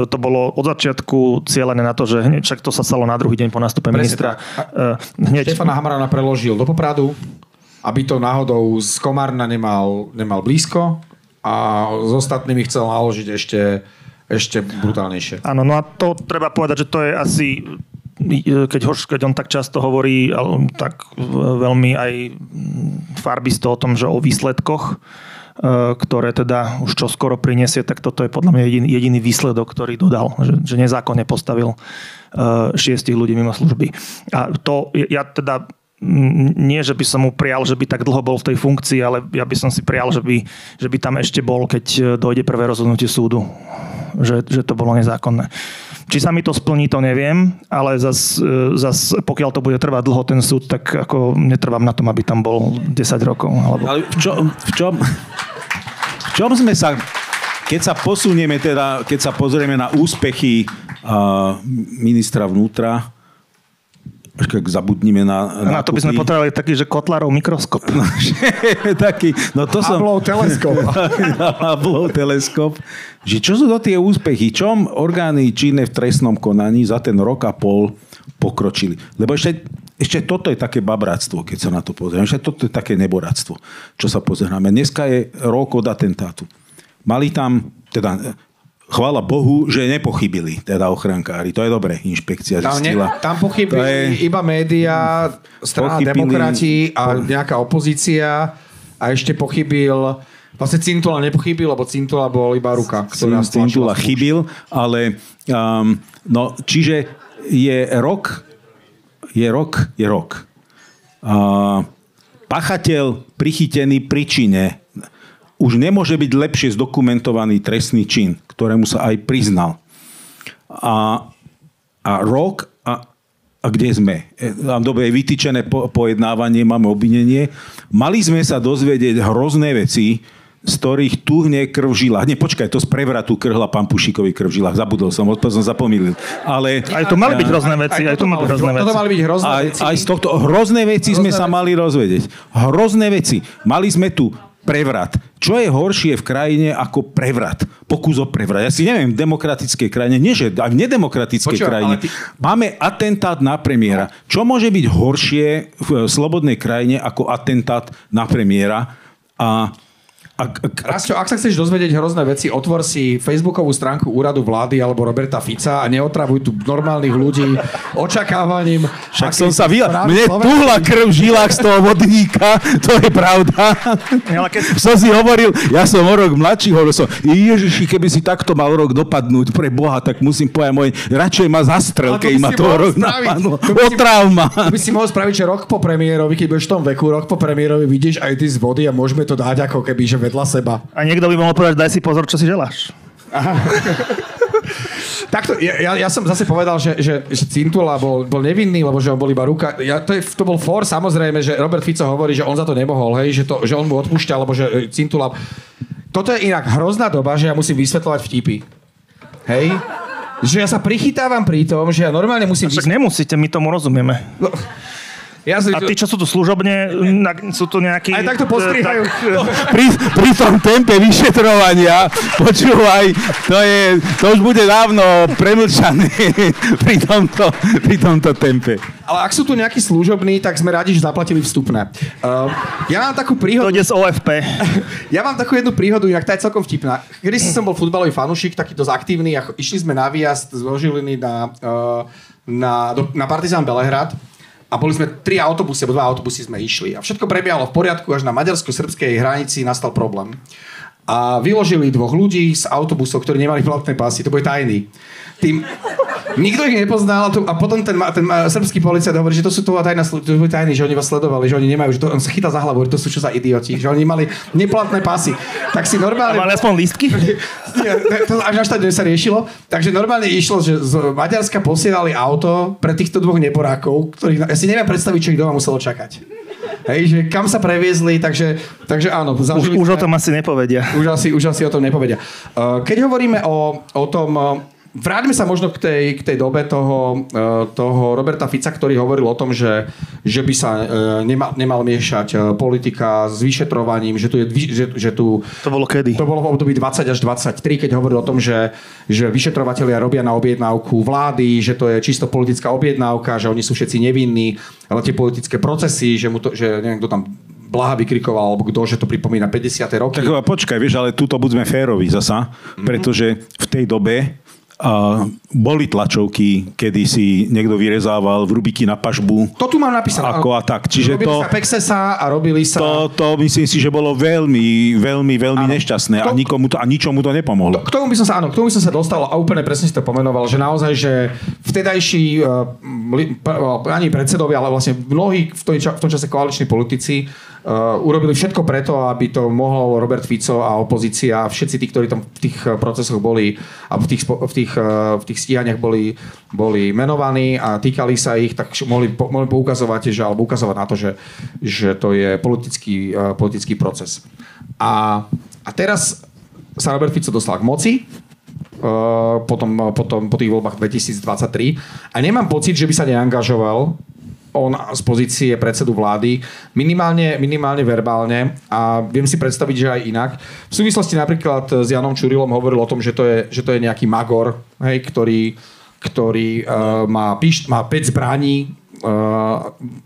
Speaker 4: to bolo od začiatku cielené na to, že však to sa stalo na druhý deň po nástupe ministra.
Speaker 2: Štefana Hamarana preložil do Popradu, aby to náhodou z Komárna nemal blízko a s ostatnými chcel naložiť ešte brutálnejšie.
Speaker 4: Áno, no a to treba povedať, že to je asi, keď on tak často hovorí, tak veľmi aj farbisto o tom, že o výsledkoch, ktoré teda už čoskoro prinesie, tak toto je podľa mňa jediný výsledok, ktorý dodal, že nezákonne postavil 6 ľudí mimo služby. A to ja teda nie, že by som mu prial, že by tak dlho bol v tej funkcii, ale ja by som si prial, že by tam ešte bol, keď dojde prvé rozhodnutie súdu. Že to bolo nezákonné. Či sa mi to splní, to neviem, ale zas pokiaľ to bude trvať dlho ten súd, tak ako netrvám na tom, aby tam bol 10 rokov. Alebo...
Speaker 3: Ale v čom sme sa... Keď sa posunieme teda, keď sa pozrieme na úspechy ministra vnútra, keď zabudnime na
Speaker 4: to by sme potrebovali taký, že Kotlarov mikroskop.
Speaker 3: Taký, no to som...
Speaker 2: Hubbleov teleskop.
Speaker 3: Hubbleov teleskop. Že čo sú to tie úspechy? Čom orgány činné v trestnom konaní za ten rok a pol pokročili? Lebo ešte toto je také babráctvo, keď sa na to pozrieme. Ešte toto je také neboráctvo, čo sa pozeráme. Dneska je rok od atentátu. Mali tam, teda, chvála Bohu, že nepochybili, teda ochrankári. To je dobré, inšpekcia zistila.
Speaker 2: Tam pochybili iba média, strana Demokrati a nejaká opozícia a ešte pochybil, vlastne Cintula nepochybil, lebo Cintula bol iba ruka.
Speaker 3: Cintula chybil, ale no, čiže je rok. Pachateľ prichytený pri čine už nemôže byť lepšie zdokumentovaný trestný čin, ktorému sa aj priznal. A rok, a kde sme? Dobre, je vytýčené pojednávanie, máme obvinenie. Mali sme sa dozvedieť hrozné veci, z ktorých tuhne krv v žilách. Nie, počkaj, to z prevratu krhla pán Pušíkovi krv v žilách. Zabudol som, som zapomínil. Ale
Speaker 4: aj to mali byť hrozné veci. Aj to mali byť hrozné veci.
Speaker 3: Aj z tohto hrozné veci sme sa mali rozvedieť. Hrozné veci. Mali sme tu prevrat. Čo je horšie v krajine ako prevrat? Pokus o prevrat. Ja si neviem, v demokratickej krajine, nie že aj v nedemokratickej krajine. Máme atentát na premiéra. Čo môže byť horšie v slobodnej krajine ako atentát na premiéra?
Speaker 2: Rastio, ak sa chceš dozvedieť hrozné veci, otvor si facebookovú stránku úradu vlády alebo Roberta Fica a neotravuj tu normálnych ľudí očakávaním.
Speaker 3: Však som sa mne tuhla krv v žilách z toho vodníka, to je pravda. Som si hovoril, ja som o rok mladší, hovoril som, Ježiši, keby si takto mal rok dopadnúť pre Boha, tak musím povedať radšej ma zastrel, keď ma to rok napadlo. O trauma.
Speaker 2: To by si mohol spraviť, že rok po premiérovi, keď budeš v tom veku, rok po premiérovi vidíš aj ty z vody a môžeme to dať ako keby, že vedľa seba.
Speaker 4: A niekto by mohol povedať, daj si pozor, čo si želáš.
Speaker 2: Takto, ja som zase povedal, že Cintula bol nevinný, lebo že on bol iba ruka. To bol for, samozrejme, že Robert Fico hovorí, že on za to nemohol, hej, že on mu odpúšťal, lebo že Cintula... Toto je inak hrozná doba, že ja musím vysvetľovať vtipy. Hej? Že ja sa prichytávam pri tom, že ja normálne musím...
Speaker 4: Však nemusíte, my tomu rozumieme. No. A tí, čo sú tu služobne, sú tu nejakí...
Speaker 2: Aj takto postrihajú.
Speaker 3: Pri tom tempe vyšetrovania, počúvaj, to už bude dávno premlčané pri tomto tempe.
Speaker 2: Ale ak sú tu nejakí služobní, tak sme radi, že zaplatili vstupné. Ja mám takú príhodu...
Speaker 4: To ide z OFP.
Speaker 2: Ja mám takú jednu príhodu, inak tá je celkom vtipná. Kedysi som bol futbalový fanúšik, taký dosť aktívny, a išli sme na výjazd z Žiliny na Partizán Belehrad. A boli sme 3 autobusy, alebo 2 autobusy sme išli. A všetko prebiehalo v poriadku, až na maďarsko-srbskej hranici nastal problém. A vyložili 2 ľudí z autobusov, ktorí nemali platné pásy. To boli tajní. Nikto ich nepoznal a potom ten srbský policajt hovorí, že to sú tajní, že oni vás sledovali, že oni nemajú, že on sa chytá za hlavu, že to sú čo za idioti, že oni mali neplatné pásy. Tak si normálne...
Speaker 4: A mali aspoň lístky?
Speaker 2: To až tak sa riešilo. Takže normálne išlo, že z Maďarska posielali auto pre týchto 2 neborákov, ktorých ja si neviem predstaviť, čo ich doma muselo čakať. Hej, že kam sa previezli, takže áno.
Speaker 4: Už o tom asi nepovedia.
Speaker 2: Už asi o tom nepovedia. Keď hovoríme o tom... Vráťme sa možno k tej dobe toho Roberta Fica, ktorý hovoril o tom, že by sa nemal miešať politika s vyšetrovaním, že tu...
Speaker 4: To bolo kedy?
Speaker 2: To bolo v období 20 až 23, keď hovoril o tom, že vyšetrovatelia robia na objednávku vlády, že to je čisto politická objednávka, že oni sú všetci nevinní, ale tie politické procesy, že neviem, kto tam Blaha vykrikoval, alebo kto, že to pripomína 50. roky.
Speaker 3: Tak počkaj, vieš, ale tuto buďme férovi zasa, pretože v tej dobe A boli tlačovky, kedy si niekto vyrezával vrúbiky na pažbu.
Speaker 2: To tu mám napísané.
Speaker 3: Ako a tak. Čiže
Speaker 2: robili sa Pexesa a robili sa...
Speaker 3: To myslím si, že bolo veľmi nešťastné a ničomu to nepomohlo.
Speaker 2: K tomu by som sa dostal a úplne presne si to pomenoval, že naozaj, že vtedajší ani predsedovia, ale vlastne mnohí v tom čase koaliční politici urobili všetko preto, aby to mohol Robert Fico a opozícia, všetci tí, ktorí tam v tých procesoch boli a v tých stíhaniach boli menovaní a týkali sa ich, tak mohli ukazovať na to, že to je politický proces. A teraz sa Robert Fico dostal k moci po tých voľbách 2023 a nemám pocit, že by sa neangažoval on z pozície predsedu vlády, minimálne verbálne a viem si predstaviť, že aj inak. V súvislosti napríklad s Janom Čurilom hovoril o tom, že to je nejaký magor, hej, ktorý má 5 zbraní,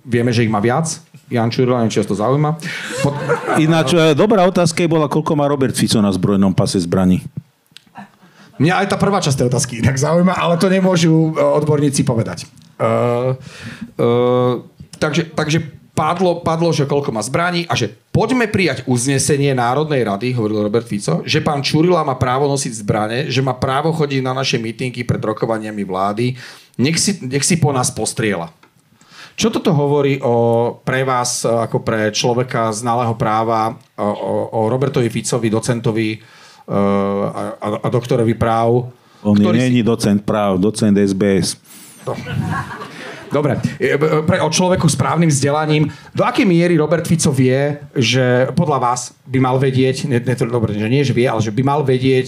Speaker 2: vieme, že ich má viac. Jan Čuril, neviem, či vás to zaujíma.
Speaker 3: Ináč, dobrá otázka bola, koľko má Robert Fico na zbrojnom pase zbraní?
Speaker 2: Mňa aj tá prvá časť tej otázky inak zaujíma, ale to nemôžu odborníci povedať. Takže padlo, že koľko má zbraní a že poďme prijať uznesenie Národnej rady, hovoril Robert Fico, že pán Čurila má právo nosiť zbrane, že má právo chodiť na naše mítingy pred rokovaniami vlády, nech si po nás postrieľa. Čo toto hovorí pre vás, ako pre človeka znalého práva, o Robertovi Ficovi, docentovi a doktorovi práv?
Speaker 3: On nie je docent práv, docent SBS.
Speaker 2: Dobre, o človeku s právnym vzdelaním. Do akej miery Robert Fico vie, že podľa vás by mal vedieť, že nie, že vie, ale že by mal vedieť,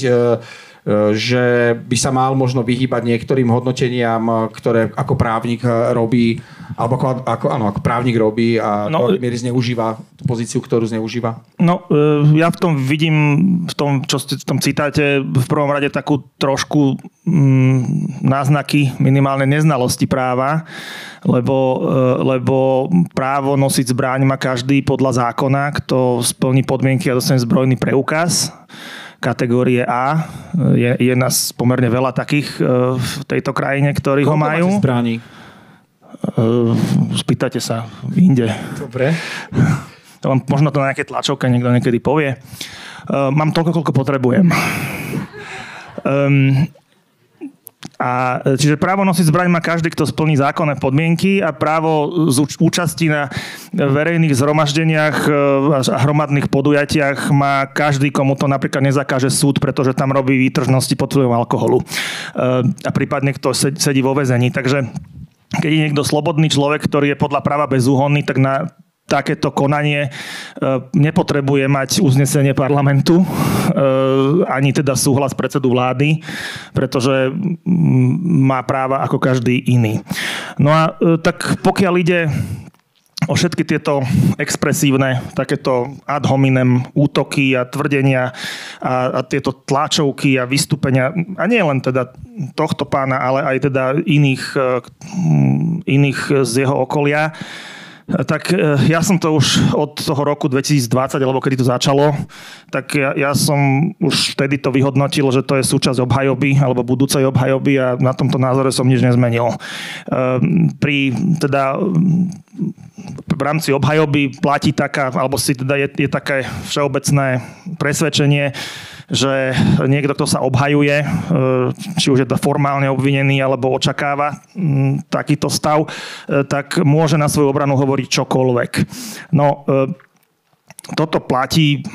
Speaker 2: že by sa mal možno vyhýbať niektorým hodnoteniam, ktoré ako právnik robí, alebo ako právnik robí a miery zneužíva tú pozíciu, ktorú zneužíva? No,
Speaker 4: ja v tom vidím, v tom citáte v prvom rade takú trošku náznaky minimálnej neznalosti práva, lebo právo nosiť zbraň má každý podľa zákona, kto splní podmienky a dostane zbrojný preukaz kategórie A. Je nás pomerne veľa takých v tejto krajine, ktorí ho majú.
Speaker 2: Koľko máte zbraní?
Speaker 4: Spýtate sa inde.
Speaker 2: Dobre.
Speaker 4: Možno to na nejaké tlačovke niekto niekedy povie. Mám toľko, koľko potrebujem. A čiže právo nosiť zbraň má každý, kto splní zákonné podmienky a právo z účasti na verejných zhromaždeniach a hromadných podujatiach má každý, komu to napríklad nezakáže súd, pretože tam robí výtržnosti pod vplyvom alkoholu. A prípadne kto sedí vo väzení. Takže keď je niekto slobodný človek, ktorý je podľa práva bezúhonný, tak na takéto konanie nepotrebuje mať uznesenie parlamentu, ani teda súhlas predsedu vlády, pretože má práva ako každý iný. No a tak pokiaľ ide o všetky tieto expresívne, takéto ad hominem útoky a tvrdenia a tieto tlačovky a vystúpenia, a nie len teda tohto pána, ale aj teda iných z jeho okolia, tak ja som to už od toho roku 2020, alebo kedy to začalo, tak ja som už vtedy to vyhodnotil, že to je súčasť obhajoby alebo budúcej obhajoby a na tomto názore som nič nezmenil. V rámci obhajoby platí taká, alebo si teda je také všeobecné presvedčenie, že niekto, kto sa obhajuje, či už je to formálne obvinený, alebo očakáva takýto stav, tak môže na svoju obranu hovoriť čokoľvek. No, toto platí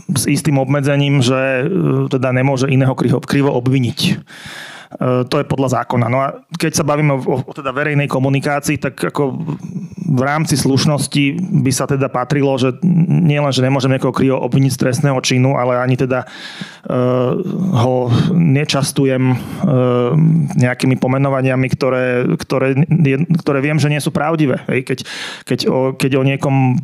Speaker 4: s istým obmedzením, že teda nemôže iného krivo obviniť. To je podľa zákona. No a keď sa bavíme o teda verejnej komunikácii, tak ako v rámci slušnosti by sa teda patrilo, že nie len, že nemôžem niekoho krivo obviniť z trestného činu, ale ani teda ho nečastujem nejakými pomenovaniami, ktoré viem, že nie sú pravdivé. Keď o niekom,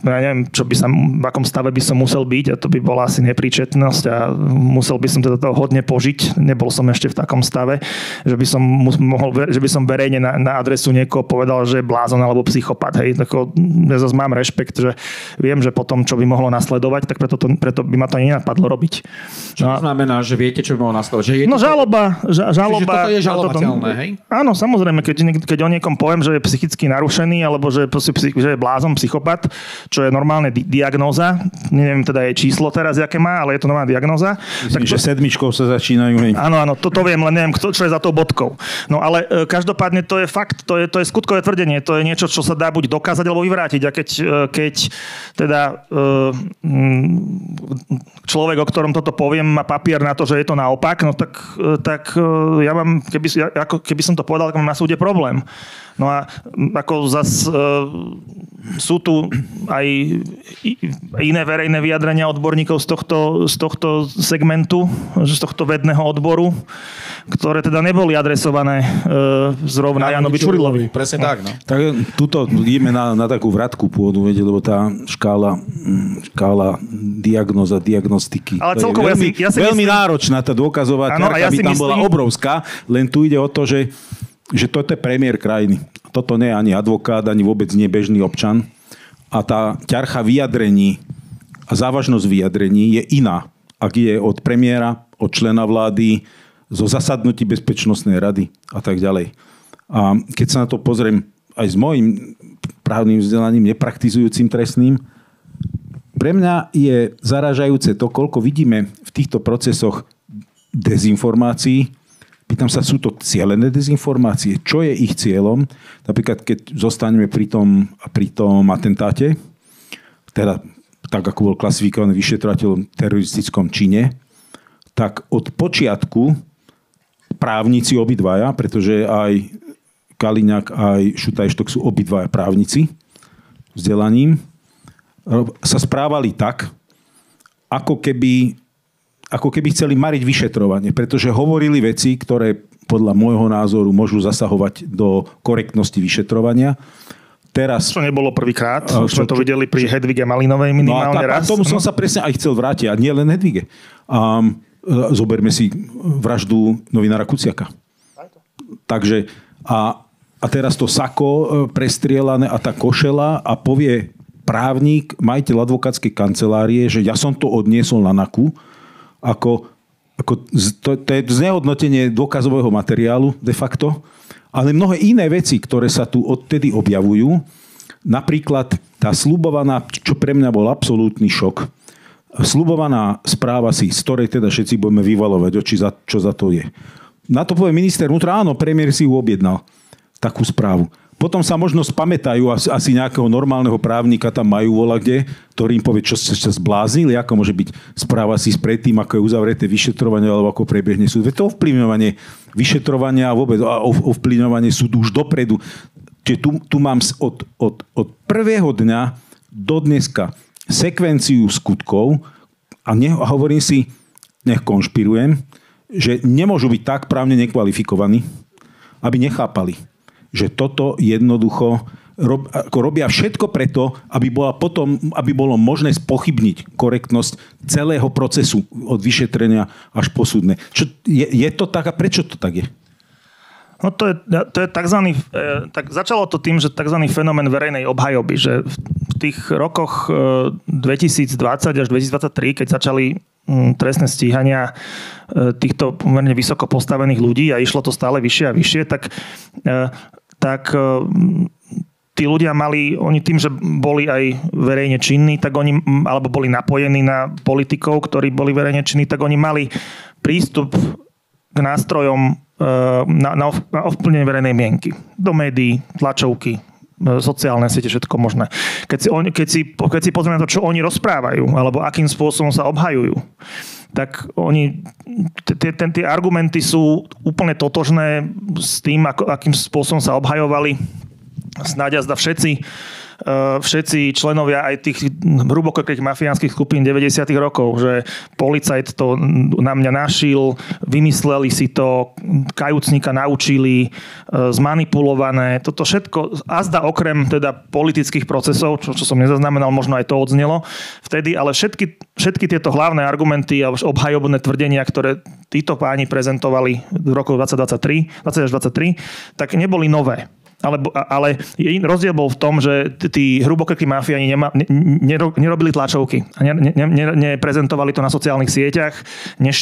Speaker 4: ja neviem, v akom stave by som musel byť, a to by bola asi nepríčetnosť a musel by som teda toho hodne požiť. Nebol som ešte v takom stave, že by som verejne na adresu niekoho povedal, že je blázon alebo psychopat. Hej. Ja zase mám rešpekt, že viem, že potom, čo by mohlo nasledovať, tak preto by ma to nenapadlo robiť.
Speaker 2: Čo to znamená, že viete, čo by mohlo nasledovať? Že je
Speaker 4: žaloba.
Speaker 2: Čiže toto je žalobateľné, hej?
Speaker 4: Áno, samozrejme, keď o niekom poviem, že je psychicky narušený, alebo že je blázon, psychopat, čo je normálne diagnóza, neviem teda jej číslo teraz, aké má, ale je to normálna diagnóza.
Speaker 3: Myslím, že 7 sa začínajú. Hej.
Speaker 4: Áno, to viem, len neviem, čo je za tou bodkou. No ale každopádne to je fakt, to je skutkové tvrdenie, to je niečo, čo sa dá buď dokázať, alebo vyvrátiť. A keď teda človek, o ktorom toto poviem, má papier na to, že je to naopak, no tak ja mám, keby som to povedal, tak mám na súde problém. No a ako zas sú tu aj iné verejné vyjadrenia odborníkov z tohto segmentu, z tohto vedného odboru, ktoré teda neboli adresované zrovna Janovi Čurilovi.
Speaker 2: Presne tak, no.
Speaker 3: Tak tuto ideme na takú vratku pôdu, lebo tá škála diagnostiky.
Speaker 4: Ale celkovo ja si
Speaker 3: veľmi náročná tá dôkazová ťarcha by tam bola obrovská, len tu ide o to, že toto je premiér krajiny. Toto nie je ani advokát, ani vôbec nie bežný občan. A tá ťarcha vyjadrení a závažnosť vyjadrení je iná, ak je od premiéra, od člena vlády, zo zasadnutí Bezpečnostnej rady a tak ďalej. A keď sa na to pozriem aj s mojím právnym vzdelaním, nepraktizujúcim trestným, pre mňa je zarážajúce to, koľko vidíme v týchto procesoch dezinformácií. Pýtam sa, sú to cielené dezinformácie? Čo je ich cieľom? Napríklad, keď zostaneme pri tom atentáte, teda tak, ako bol klasifikovaný vyšetrovateľom teroristickom čine, tak od počiatku právnici obidvaja, pretože aj Kaliňák, aj Šutaj-Štok sú obidvaja právnici vzdelaním, sa správali tak, ako keby chceli mariť vyšetrovanie, pretože hovorili veci, ktoré podľa môjho názoru môžu zasahovať do korektnosti vyšetrovania. Teraz,
Speaker 4: čo nebolo prvýkrát, sme to videli pri Hedvige Malinovej minimálne raz.
Speaker 3: A tomu som sa presne aj chcel vrátiť, a nie len Hedvige. Zoberme si vraždu novinára Kuciaka. Takže a teraz to sako prestrielané a tá košela a povie právnik, majiteľ advokátskej kancelárie, že ja som to odniesol na NAKU, to je znehodnotenie dôkazového materiálu de facto, ale mnohé iné veci, ktoré sa tu odtedy objavujú, napríklad tá sľubovaná, čo pre mňa bol absolútny šok, sľubovaná správa z ktorej teda všetci budeme vyvalovať oči, čo za to je. Na to povie minister vnútra, áno, premiér si ju objednal, takú správu. Potom sa možno spamätajú, asi nejakého normálneho právnika tam majú volakde, ktorý im povie, čo sa zbláznili, ako môže byť správa si predtým, ako je uzavreté vyšetrovanie, alebo ako prebiehne súd. To ovplyvňovanie vyšetrovania a vôbec ovplyvňovanie súdu už dopredu. Čiže tu mám od prvého dňa do dneska sekvenciu skutkov a hovorím si, nech konšpirujem, že nemôžu byť tak právne nekvalifikovaní, aby nechápali, že toto jednoducho robia všetko preto, aby bolo možné spochybniť korektnosť celého procesu od vyšetrenia až po súdne. Je to tak a prečo to tak je?
Speaker 4: No to je takzvaný, tak začalo to tým, že takzvaný fenomén verejnej obhajoby, že v tých rokoch 2020 až 2023, keď začali trestné stíhania týchto pomerne vysoko postavených ľudí a išlo to stále vyššie a vyššie, tak tí ľudia oni tým, že boli aj verejne činní, tak oni, alebo boli napojení na politikov, ktorí boli verejne činní, tak oni mali prístup k nástrojom na ovplyvnenie verejnej mienky. Do médií, tlačovky, sociálne siete, všetko možné. Keď si pozrieme na to, čo oni rozprávajú, alebo akým spôsobom sa obhajujú, tak tie argumenty sú úplne totožné s tým, akým spôsobom sa obhajovali snáď azda všetci členovia aj tých hrubokrokových mafiánskych skupín 90. rokov, že policajt to na mňa našil, vymysleli si to, kajúcnika naučili, zmanipulované. Toto všetko, azda okrem teda politických procesov, čo som nezaznamenal, možno aj to odznelo vtedy, ale všetky tieto hlavné argumenty a obhajobné tvrdenia, ktoré títo páni prezentovali v roku 2023, tak neboli nové. Ale rozdiel bol v tom, že tí hrubokrkí mafiáni nerobili tlačovky a neprezentovali to na sociálnych sieťach,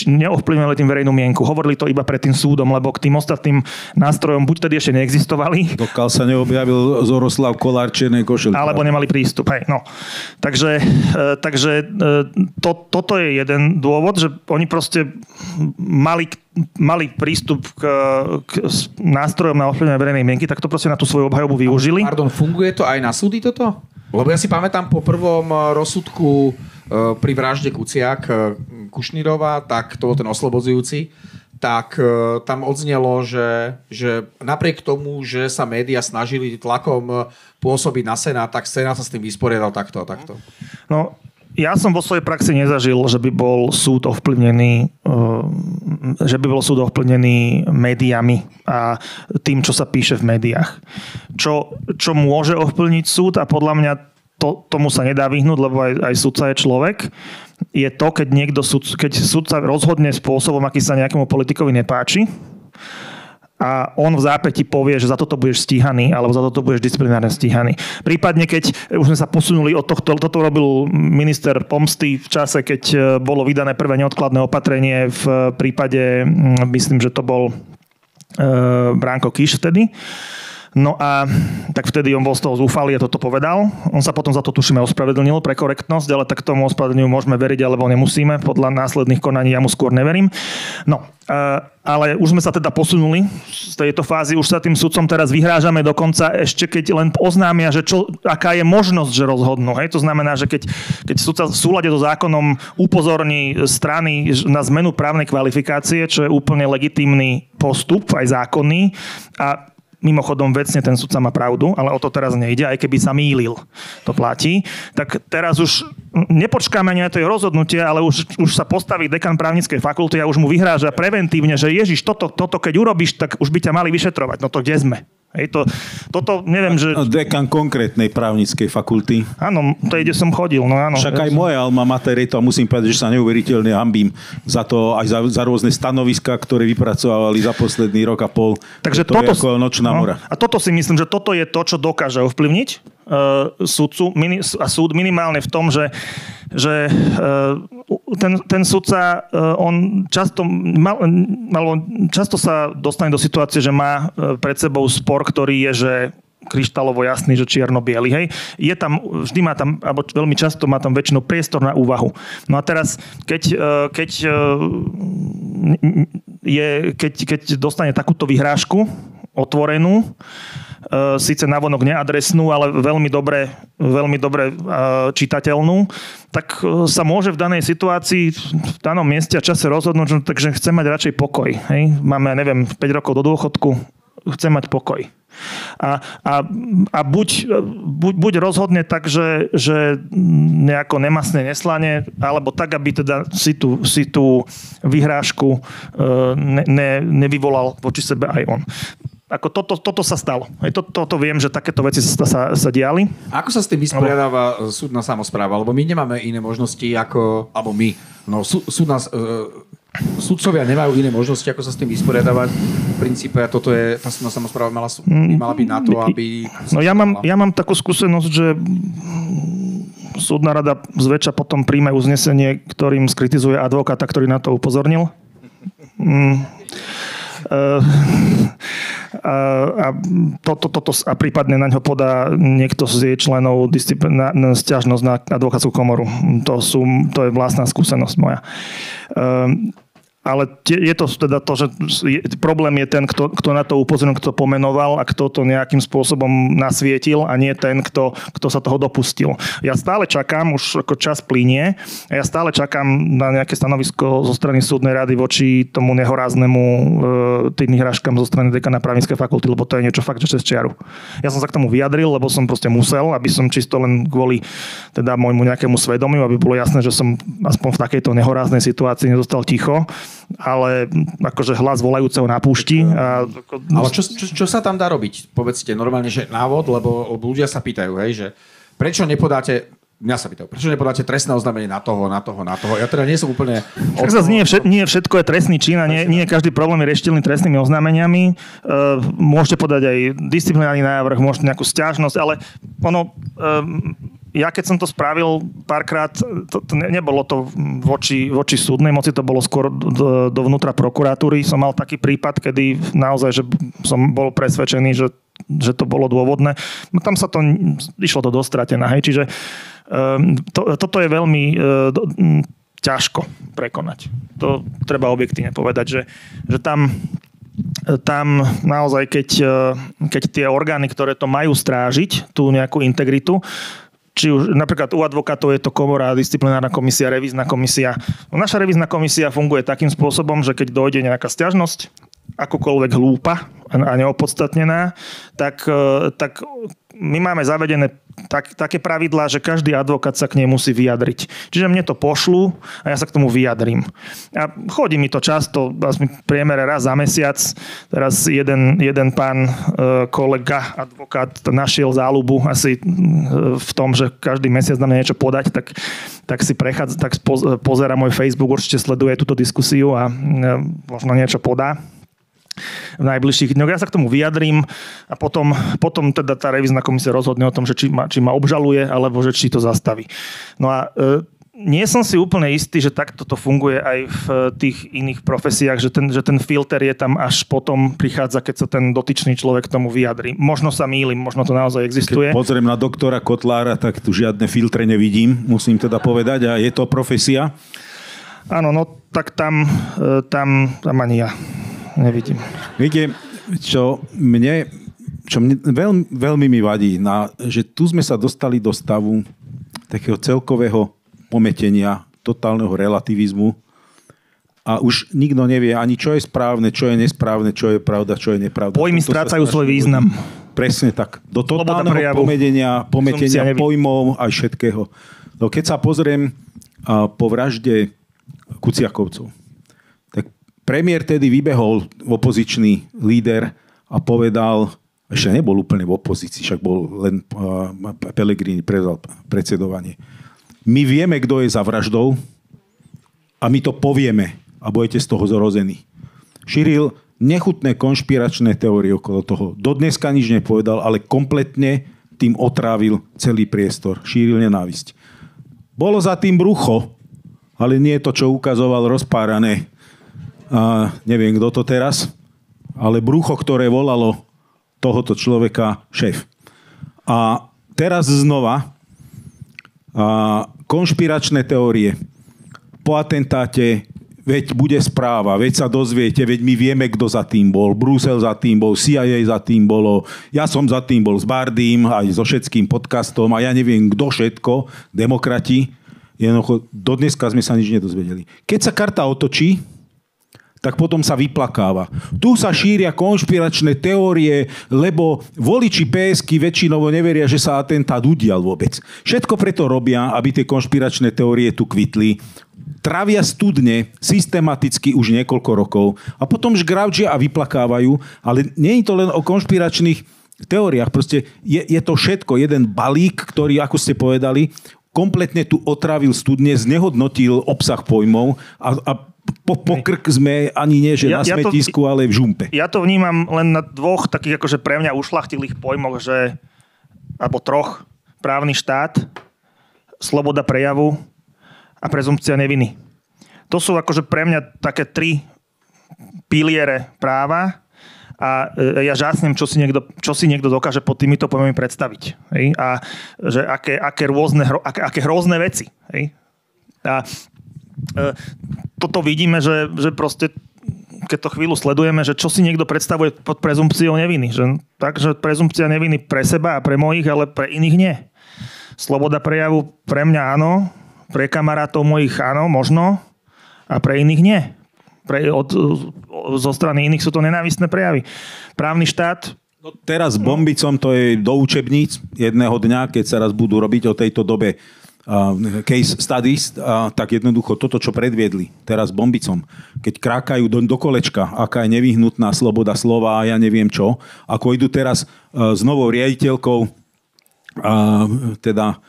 Speaker 4: neovplyvňovali tým verejnú mienku. Hovorili to iba pred tým súdom, lebo k tým ostatným nástrojom buď tedy ešte neexistovali.
Speaker 3: Dokiaľ sa neobjavil Zoroslav Kolár čiernej košelky.
Speaker 4: Alebo nemali prístup. Hej, no. Takže toto je jeden dôvod, že oni proste mali prístup k nástrojom na ovplyvňovanie verejnej mienky, tak to proste na tú svoju obhajobu využili.
Speaker 2: Pardon, funguje to aj na súdy toto? Lebo ja si pamätám po prvom rozsudku pri vražde Kuciak Kušnírova, tak to bol ten oslobodzujúci, tak tam odznelo, že napriek tomu, že sa médiá snažili tlakom pôsobiť na Senát, tak Senát sa s tým vysporiadal takto a takto.
Speaker 4: No, ja som vo svojej praxi nezažil, že by bol súd ovplyvnený médiami a tým, čo sa píše v médiách. Čo môže ovplyvniť súd a podľa mňa tomu sa nedá vyhnúť, lebo aj sudca je človek, je to, keď sudca rozhodne spôsobom, aký sa nejakému politikovi nepáči, a on v zápäti povie, že za toto budeš stíhaný alebo za toto budeš disciplinárne stíhaný. Prípadne, keď už sme sa posunuli od tohto, toto robil minister pomsty v čase, keď bolo vydané prvé neodkladné opatrenie v prípade, myslím, že to bol Bránko Kiš vtedy. No a tak vtedy on bol z toho zúfalý a toto povedal. On sa potom za to tušíme ospravedlnil pre korektnosť, ale tak tomu ospravedlňujú môžeme veriť alebo nemusíme. Podľa následných konaní ja mu skôr neverím. No, ale už sme sa teda posunuli z tejto fázy, už sa tým sudcom teraz vyhrážame dokonca ešte keď len oznámia, že aká je možnosť, že rozhodnú. Hej? To znamená, že keď sudca v súlade so zákonom upozorní strany na zmenu právnej kvalifikácie, čo je úplne legitímny postup, aj zákonný, a mimochodom vecne ten sudca má pravdu, ale o to teraz nejde, aj keby sa mýlil. To platí. Tak teraz už nepočkáme ani na to rozhodnutie, ale už sa postaví dekan právnickej fakulty a už mu vyhráža preventívne, že Ježiš, toto keď urobíš, tak už by ťa mali vyšetrovať. No to kde sme? Hej, toto neviem, že...
Speaker 3: Dekan konkrétnej právnickej fakulty.
Speaker 4: Áno, to ide som chodil, no áno.
Speaker 3: Však aj moje alma mater je to, a musím povedať, že sa neuveriteľne hanbím za to, aj za rôzne stanoviská, ktoré vypracovali za posledný rok a pol.
Speaker 4: Takže
Speaker 3: to je ako nočná mora.
Speaker 4: A toto si myslím, že toto je to, čo dokáže ovplyvniť sudcu a súd minimálne v tom, že ten sudca, on často sa dostane do situácie, že má pred sebou spor, ktorý je, že kryštálovo jasný, že čierno-biely, hej. Je tam, vždy má tam, alebo veľmi často má tam väčšinou priestor na úvahu. No a teraz, keď dostane takúto vyhrážku otvorenú, síce navonok neadresnú, ale veľmi dobre čitateľnú, tak sa môže v danej situácii, v danom mieste a čase rozhodnúť, takže chce mať radšej pokoj. Hej? Máme, neviem, 5 rokov do dôchodku, chce mať pokoj. A buď rozhodne tak, že nejako nemastne neslane, alebo tak, aby teda si tú vyhrážku nevyvolal voči sebe aj on. Ako toto sa stalo. Toto viem, že takéto veci sa diali.
Speaker 2: Ako sa s tým vysporiadáva súdna samospráva? Lebo my nemáme iné možnosti alebo my. No, sudcovia nemajú iné možnosti, ako sa s tým vysporiadávať. V princípe tá súdna samospráva mala byť na to, aby...
Speaker 4: No ja mám takú skúsenosť, že súdna rada zväčša potom príjme uznesenie, ktorým skritizuje advokáta, ktorý na to upozornil. A prípadne na ňo podá niekto z jej členov sťažnosť na advokátsku komoru. To je vlastná skúsenosť moja. Ale je to teda to, že problém je ten, kto na to upozornil, kto pomenoval a kto to nejakým spôsobom nasvietil a nie ten, kto sa toho dopustil. Ja stále čakám, už ako čas plynie, ja stále čakám na nejaké stanovisko zo strany súdnej rady voči tomu nehoráznemu tým hráškam zo strany dekana právnickej fakulty, lebo to je niečo fakt, že cez čiaru. Ja som sa k tomu vyjadril, lebo som proste musel, aby som čisto len kvôli teda môjmu nejakému svedomiu, aby bolo jasné, že som aspoň v takejto nehoráznej situácii nedostal ticho. Ale akože hlas volajúceho na púšti.
Speaker 2: Ale čo sa tam dá robiť? Povedzte normálne, že návod, lebo ľudia sa pýtajú, hej, že prečo nepodáte Mňa sa pýtajú, prečo nepodáte trestné oznámenie na toho? Ja teda nie som úplne...
Speaker 4: Tak zase nie všetko je trestný čin a nie každý problém je riešiteľný trestnými oznámeniami. Môžete podať aj disciplinárny návrh, môžete nejakú sťažnosť, ale ja keď som to spravil párkrát, to nebolo to voči súdnej moci, to bolo skôr dovnútra prokuratúry. Som mal taký prípad, kedy naozaj, že som bol presvedčený, že to bolo dôvodné. No tam sa to išlo to dostratená, hej, čiže toto je veľmi ťažko prekonať. To treba objektívne povedať, že tam naozaj, keď tie orgány, ktoré to majú strážiť, tú nejakú integritu, či už napríklad u advokátov je to komora, disciplinárna komisia, revízna komisia. Naša revízna komisia funguje takým spôsobom, že keď dojde nejaká sťažnosť, akokoľvek hlúpa a neopodstatnená, tak my máme zavedené také pravidlá, že každý advokát sa k nej musí vyjadriť. Čiže mne to pošlú a ja sa k tomu vyjadrím. A chodí mi to často, v priemere raz za mesiac. Teraz jeden pán kolega, advokát, našiel záľubu asi v tom, že každý mesiac na mňa niečo podať, tak si prechádza, tak pozerá môj Facebook, určite sleduje túto diskusiu a možno niečo podá v najbližších dňoch. Ja sa k tomu vyjadrím a potom teda tá revízna komisia rozhodne o tom, že či ma obžaluje, alebo že či to zastaví. No a nie som si úplne istý, že takto to funguje aj v tých iných profesiách, že ten filter je tam až potom prichádza, keď sa ten dotyčný človek k tomu vyjadrí. Možno sa mýlim, možno to naozaj existuje.
Speaker 3: Keď pozriem na doktora Kotlára, tak tu žiadne filtre nevidím, musím teda povedať, a je to profesia?
Speaker 4: Áno, no tak tam ani ja nevidím.
Speaker 3: Viete, čo mne veľmi mi vadí, že tu sme sa dostali do stavu takého celkového pometenia, totálneho relativizmu a už nikto nevie ani, čo je správne, čo je nesprávne, čo je pravda, čo je nepravda.
Speaker 4: Pojmy strácajú svoj význam.
Speaker 3: Presne tak. Do totálneho pometenia pojmov aj všetkého. No, keď sa pozriem po vražde Kuciakovcov, premiér tedy vybehol, opozičný líder, a povedal, ešte nebol úplne v opozícii, však bol len Pellegrini prevzal predsedovanie. My vieme, kto je za vraždou a my to povieme a budete z toho zrození. Šíril nechutné konšpiračné teórie okolo toho. Dodneska nič nepovedal, ale kompletne tým otrávil celý priestor. Šíril nenávisť. Bolo za tým brucho, ale nie to, čo ukazoval rozpárané. Neviem, kto to teraz, ale brucho, ktoré volalo tohoto človeka šéf. A teraz znova konšpiračné teórie. Po atentáte, veď bude správa, veď sa dozviete, veď my vieme, kto za tým bol. Brusel za tým bol, CIA za tým bolo, ja som za tým bol s Bardým, aj so všetkým podcastom a ja neviem, kto všetko, demokrati. Jednoducho, do dneska sme sa nič nedozvedeli. Keď sa karta otočí, tak potom sa vyplakáva. Tu sa šíria konšpiračné teórie, lebo voliči PSky väčšinovo neveria, že sa atentát udial vôbec. Všetko preto robia, aby tie konšpiračné teórie tu kvitli. Trávia studne systematicky už niekoľko rokov a potom žgravčia a vyplakávajú, ale nie je to len o konšpiračných teóriách. Proste je to všetko, jeden balík, ktorý, ako ste povedali, kompletne tu otrávil studne, znehodnotil obsah pojmov a po krk sme ani nie, že na smetisku, ale v žumpe.
Speaker 4: Ja to vnímam len na dvoch takých akože pre mňa ušľachtilých pojmoch, alebo troch. Právny štát, sloboda prejavu a prezumpcia neviny. To sú akože pre mňa také tri piliere práva a ja žasnem, čo si niekto dokáže pod týmito pojmami predstaviť. Hej? A že aké hrozné veci. Hej? A toto vidíme, že proste, keď to chvíľu sledujeme, že čo si niekto predstavuje pod prezumpciou neviny. Takže prezumpcia neviny pre seba a pre mojich, ale pre iných nie. Sloboda prejavu pre mňa áno, pre kamarátov mojich áno, možno, a pre iných nie. Zo strany iných sú to nenávistné prejavy. Právny štát.
Speaker 3: No, teraz bombicom to je do učebníc jedného dňa, keď sa raz budú robiť o tejto dobe case studies, tak jednoducho toto, čo predviedli teraz bombicom, keď krákajú do kolečka, aká je nevyhnutná sloboda slova a ja neviem čo, ako idú teraz s novou riaditeľkou teda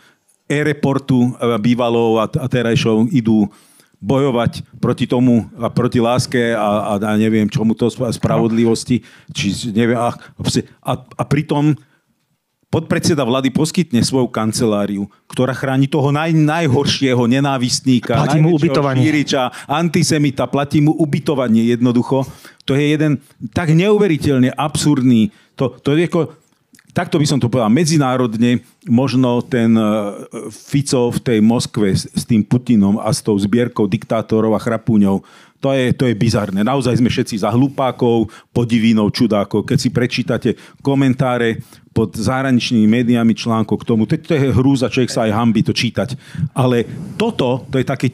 Speaker 3: e-reportu bývalou a terajšou idú bojovať proti tomu a proti láske a neviem čomu to spravodlivosti. Či neviem, a pritom podpredseda vlády poskytne svoju kanceláriu, ktorá chráni toho najhoršieho nenávistníka, najväčšieho šíriča, antisemita, platí mu ubytovanie jednoducho. To je jeden tak neuveriteľne absurdný, to je ako, takto by som to povedal, medzinárodne možno ten Fico v tej Moskve s tým Putinom a s tou zbierkou diktátorov a chrapúňov, to je bizarné. Naozaj sme všetci za hlupákov, podivínou, čudákov. Keď si prečítate komentáre pod zahraničnými médiami článkov k tomu, to je hrúza, človek sa aj hanbí to čítať. Ale to je také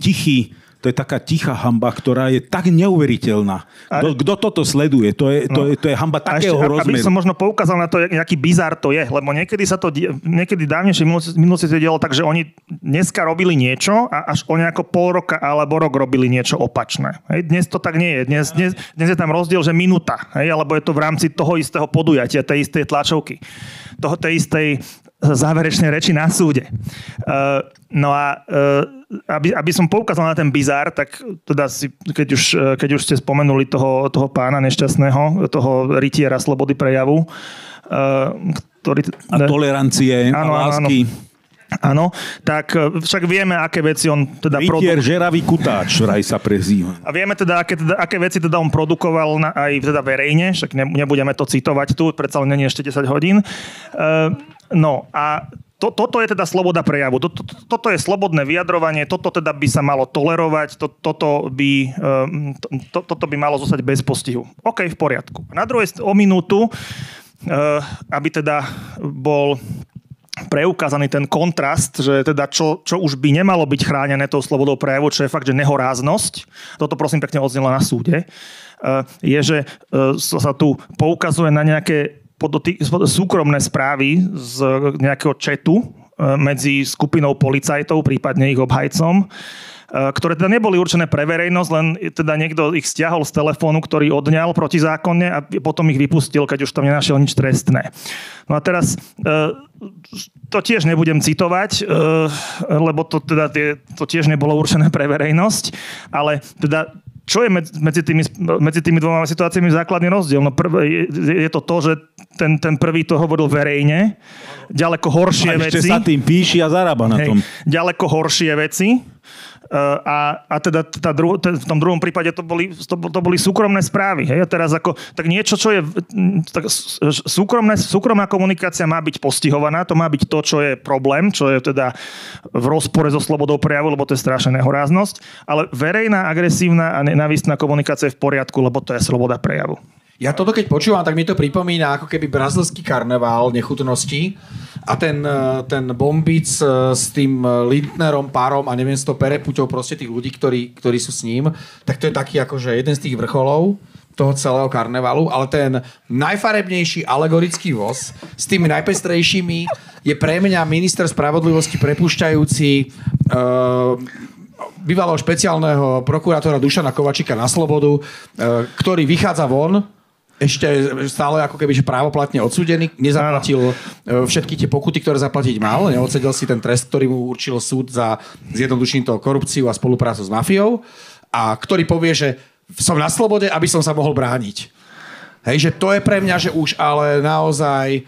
Speaker 3: to je taká tichá hanba, ktorá je tak neuveriteľná. Kto toto sleduje? To je hanba takého rozmeru.
Speaker 4: Aby som možno poukázal na to, aký bizár to je, lebo niekedy dávnejšie minulosti sa dialo tak, že oni dneska robili niečo a až o nejako pol roka alebo rok robili niečo opačné. Hej? Dnes to tak nie je. Dnes je tam rozdiel, že minúta, hej? Alebo je to v rámci toho istého podujatia, tej istej tlačovky, tej istej záverečnej reči na súde. Aby som poukázal na ten bizár, tak teda keď už ste spomenuli toho pána nešťastného, toho rytiera slobody prejavu, ktorý...
Speaker 3: A tolerancie a lásky.
Speaker 4: Áno, tak však vieme, aké veci on teda
Speaker 3: rytier žeravý kutáč, vraj sa prezýva.
Speaker 4: A vieme teda, aké veci teda on produkoval aj teda verejne, však nebudeme to citovať tu, predsa len nie ešte 10 hodín. No a toto je teda sloboda prejavu. Toto je slobodné vyjadrovanie, toto teda by sa malo tolerovať, toto by malo zostať bez postihu. OK, v poriadku. Na druhej o minútu, aby teda bol preukázaný ten kontrast, že teda čo už by nemalo byť chránené tou slobodou prejavu, čo je fakt, že nehoráznosť. Toto prosím pekne odznelo na súde. Je, že sa tu poukazuje na nejaké súkromné správy z nejakého chatu medzi skupinou policajtov, prípadne ich obhajcom, ktoré teda neboli určené pre verejnosť, len teda niekto ich stiahol z telefónu, ktorý odňal protizákonne a potom ich vypustil, keď už tam nenašiel nič trestné. No a teraz to tiež nebudem citovať, lebo to tiež nebolo určené pre verejnosť, ale teda čo je medzi tými dvoma situáciami základný rozdiel? No je to, že ten prvý to hovoril verejne, ďaleko horšie veci. A ešte
Speaker 3: sa tým píši a zarába na tom.
Speaker 4: Ďaleko horšie veci. A teda v tom druhom prípade to boli súkromné správy. Hej? A teraz tak niečo, čo je... Tak súkromná komunikácia má byť postihovaná, to má byť to, čo je problém, čo je teda v rozpore so slobodou prejavu, lebo to je strašná nehoráznosť, ale verejná, agresívna a nenávistná komunikácia je v poriadku, lebo to je sloboda prejavu.
Speaker 2: Ja toto keď počúvam, tak mi to pripomína ako keby brazilský karneval nechutností a ten bombic s tým Lindnerom, Párom a neviem s tou Perepuťou, proste tých ľudí, ktorí sú s ním, tak to je taký akože jeden z tých vrcholov toho celého karnevalu, ale ten najfarebnejší alegorický voz s tými najpestrejšími je pre mňa minister spravodlivosti prepúšťajúci bývalého špeciálneho prokurátora Dušana Kovačíka na slobodu, ktorý vychádza von, ešte stále ako keby že právoplatne odsúdený, nezaplatil všetky tie pokuty, ktoré zaplatiť mal, neodsedel si ten trest, ktorý mu určil súd za zjednodušením toho korupciu a spoluprácu s mafiou a ktorý povie, že som na slobode, aby som sa mohol brániť. Hej, že to je pre mňa, že už ale naozaj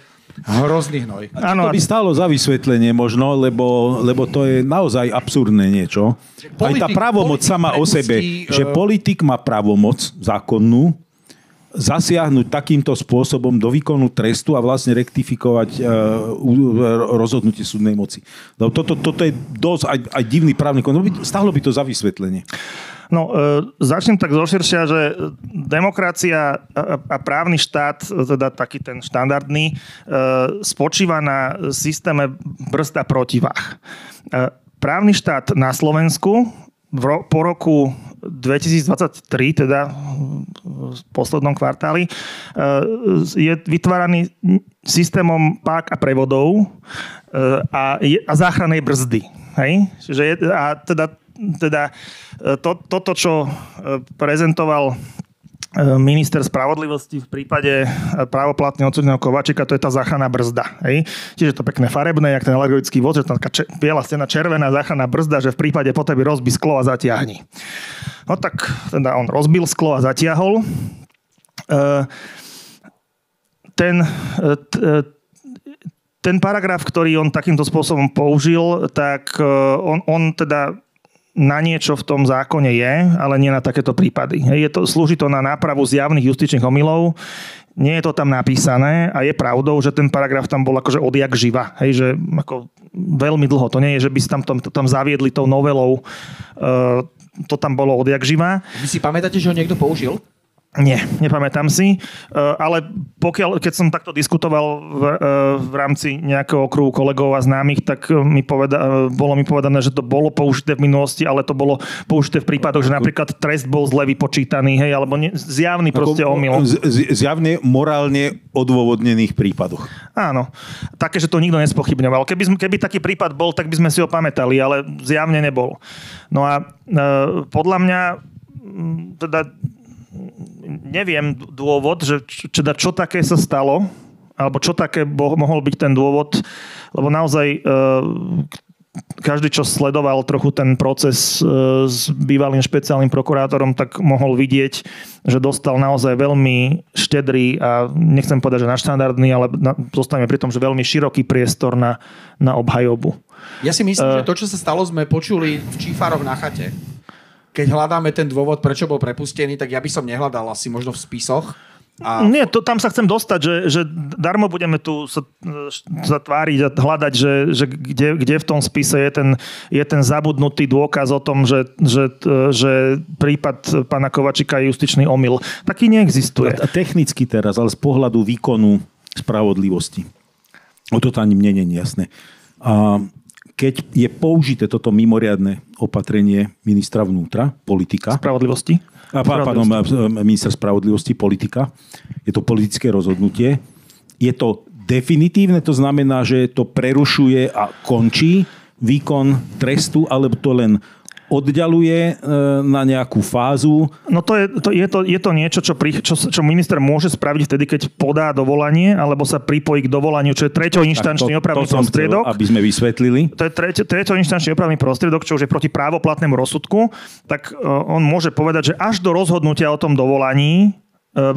Speaker 2: hrozný hnoj.
Speaker 3: To by stálo za vysvetlenie možno, lebo to je naozaj absurdné niečo. Aj tá právomoc sama o sebe, že politik má právomoc zákonnú zasiahnuť takýmto spôsobom do výkonu trestu a vlastne rektifikovať rozhodnutie súdnej moci. Toto je dosť aj divný právny koncept. Stálo by to za vysvetlenie.
Speaker 4: No, začnem tak zoširšia, že demokracia a právny štát, teda taký ten štandardný, spočíva na systéme brzd a protiváh. Právny štát na Slovensku po roku 2023, teda v poslednom kvartáli, je vytváraný systémom pák a prevodov a záchrannej brzdy. Hej? Toto, čo prezentoval minister spravodlivosti v prípade právoplatne odsúdeného Kováčika, to je tá záchranná brzda. Hej? Čiže to pekné farebné, jak ten alergický voz, že tam taká biela stena, červená záchranná brzda, že v prípade potreby rozbí sklo a zatiahni. No tak teda on rozbil sklo a zatiahol. Ten paragraf, ktorý on takýmto spôsobom použil, tak on teda na niečo v tom zákone je, ale nie na takéto prípady. Slúži to na nápravu zjavných justičných omylov, nie je to tam napísané a je pravdou, že ten paragraf tam bol akože odjak živa. Hej, že ako veľmi dlho. To nie je, že by si tam zaviedli tou novelou. To tam bolo odjak živa.
Speaker 2: Vy si pamätáte, že ho niekto použil?
Speaker 4: Nie, nepamätám si, ale keď som takto diskutoval v rámci nejakého okruhu kolegov a známych, tak bolo mi povedané, že to bolo použité v minulosti, ale to bolo použité v prípadoch, že napríklad trest bol zle vypočítaný, hej, alebo zjavný proste omyl.
Speaker 3: Zjavne morálne odôvodnených prípadoch.
Speaker 4: Áno, také, že to nikto nespochybňoval. Keby taký prípad bol, tak by sme si ho pamätali, ale zjavne nebol. No a podľa mňa teda neviem dôvod, že čo také sa stalo, alebo čo také mohol byť ten dôvod, lebo naozaj každý, čo sledoval trochu ten proces s bývalým špeciálnym prokurátorom, tak mohol vidieť, že dostal naozaj veľmi štedrý a nechcem povedať, že nadštandardný, ale zostaneme pri tom, že veľmi široký priestor na obhajobu.
Speaker 2: Ja si myslím, že to, čo sa stalo, sme počuli v Čífaroch na chate. Keď hľadáme ten dôvod, prečo bol prepustený, tak ja by som nehľadal asi možno v spisoch.
Speaker 4: Nie, tam sa chcem dostať, že darmo budeme tu sa tváriť a hľadať, že kde v tom spise je ten zabudnutý dôkaz o tom, že prípad pána Kováčika je justičný omyl. Taký neexistuje.
Speaker 3: A technicky teraz, ale z pohľadu výkonu spravodlivosti. O to ani mne nie je jasné. Keď je použité toto mimoriadne opatrenie ministra vnútra, politika.
Speaker 4: Spravodlivosti.
Speaker 3: Minister spravodlivosti, politika. Je to politické rozhodnutie. Je to definitívne, to znamená, že to prerušuje a končí výkon trestu, alebo to len oddialuje na nejakú fázu?
Speaker 4: No je to niečo, čo minister môže spraviť vtedy, keď podá dovolanie, alebo sa pripojí k dovolaniu, čo je treťoinštančný opravný prostriedok.
Speaker 3: Aby sme vysvetlili.
Speaker 4: To je treťoinštančný opravný prostriedok, čo už je proti právoplatnému rozsudku. Tak on môže povedať, že až do rozhodnutia o tom dovolaní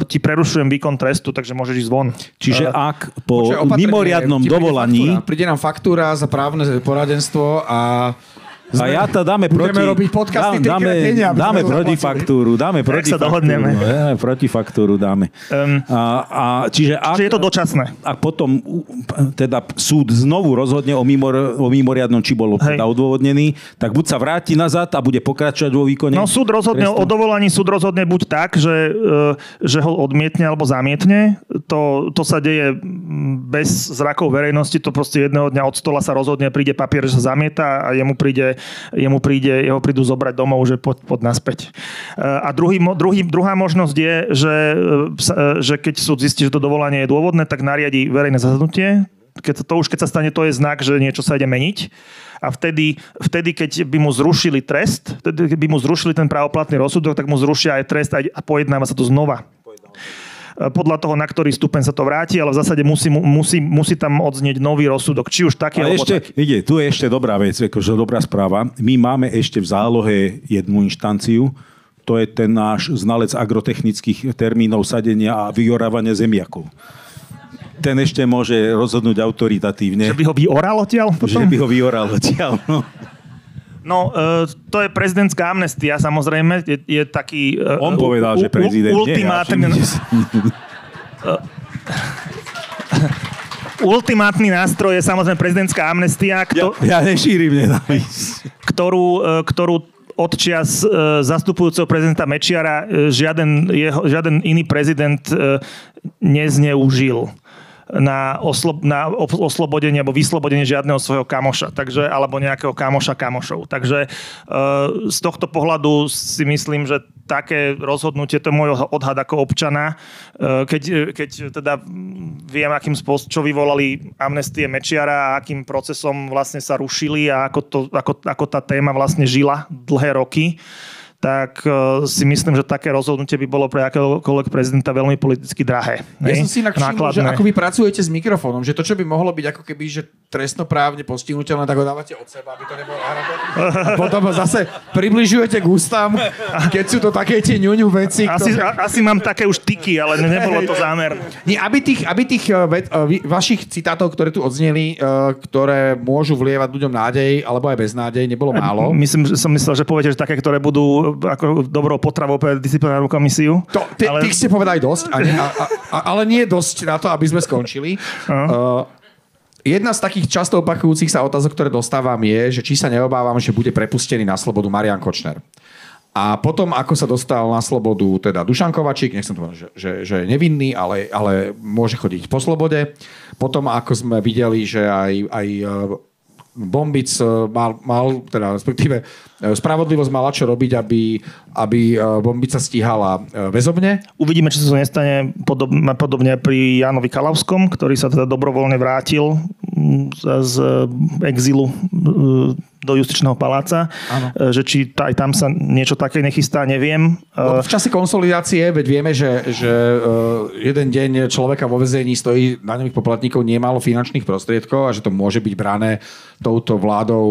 Speaker 4: ti prerušujem výkon trestu, takže môžeš ísť von.
Speaker 3: Čiže ak po mimoriadnom dovolaní...
Speaker 2: Príde nám faktúra za právne poradenstvo a
Speaker 3: ja to dáme
Speaker 2: robiť podcasty
Speaker 3: dáme protifaktúru. Protifaktúru dáme. Čiže
Speaker 4: je to dočasné.
Speaker 3: Ak potom teda súd znovu rozhodne o mimoriadnom, či bol teda odôvodnený, tak buď sa vráti nazad a bude pokračovať vo výkone.
Speaker 4: No súd rozhodne o dovolaní, súd rozhodne buď tak, že ho odmietne alebo zamietne. To sa deje bez zrakov verejnosti. To proste jedného dňa od stola sa rozhodne, príde papier, že sa zamieta a jeho prídu zobrať domov, že poď naspäť. A druhá možnosť je, že keď súd zistí, že to dovolanie je dôvodné, tak nariadi verejné zasadnutie. Keď sa stane, to je znak, že niečo sa ide meniť. A vtedy, keď by mu zrušili trest, keď by mu zrušili ten právoplatný rozsudok, tak mu zrušia aj trest a pojednáva sa to znova. Podľa toho, na ktorý stupeň sa to vráti, ale v zásade musí tam odznieť nový rozsudok. Či už taký, alebo taký.
Speaker 3: Tu je ešte dobrá vec, akože dobrá správa. My máme ešte v zálohe jednu inštanciu. To je ten náš znalec agrotechnických termínov sadenia a vyorávania zemiakov. Ten ešte môže rozhodnúť autoritatívne.
Speaker 4: Že by ho vyoral odtiaľ?
Speaker 3: Že by ho vyoral odtiaľ, no.
Speaker 4: No, to je prezidentská amnestia, samozrejme. Je taký...
Speaker 3: On povedal, že prezident
Speaker 4: ultimátny... Ultimátny nástroj je samozrejme prezidentská amnestia,
Speaker 3: ja nešírim nenávisť.
Speaker 4: Ktorú odčias zastupujúceho prezidenta Mečiara žiaden iný prezident nezneužil na oslobodenie alebo vyslobodenie žiadneho svojho kamoša, alebo nejakého kamošov. Takže z tohto pohľadu si myslím, že také rozhodnutie, to je môj odhad ako občana, keď teda viem, čo vyvolali amnestie Mečiara a akým procesom vlastne sa rušili a ako tá téma vlastne žila dlhé roky, tak si myslím, že také rozhodnutie by bolo pre akéhokoľvek prezidenta veľmi politicky drahé.
Speaker 2: Ja som si inak všimol, že ako vy pracujete s mikrofónom, že to, čo by mohlo byť ako keby, že trestnoprávne postihnutelné, tak ho dávate od seba, aby to nebolo nahraté. A potom ho zase približujete k ústam, keď sú to také tie ňuňu veci.
Speaker 4: Asi mám také už tyky, ale nebolo to zámer.
Speaker 2: Nie, aby tých vašich citátov, ktoré tu odzneli, ktoré môžu vlievať ľuďom nádej, alebo aj beznádej, nebolo málo.
Speaker 4: Som myslel, že poviete, že také, ktoré budú ako dobrou potravou pre disciplinárnu komisiu.
Speaker 2: Tých ste povedali dosť, ale nie dosť na to, aby sme skončili. Jedna z takých často opakujúcich sa otázok, ktoré dostávam, je, že či sa neobávam, že bude prepustený na slobodu Marian Kočner. A potom, ako sa dostal na slobodu teda Dušan Kovačík, nechcem to povedať, že je nevinný, ale môže chodiť po slobode. Potom, ako sme videli, že aj Bombic mal teda respektíve spravodlivosť mala čo robiť, aby Bombica stíhala väzobne.
Speaker 4: Uvidíme, či sa to nestane podobne pri Jánovi Kalavskom, ktorý sa teda dobrovoľne vrátil z exilu do Justičného paláca. Áno. Že či aj tam sa niečo také nechystá, neviem.
Speaker 2: V čase konsolidácie, veď vieme, že jeden deň človeka vo väzení stojí daňových poplatníkov nemálo finančných prostriedkov a že to môže byť brané touto vládou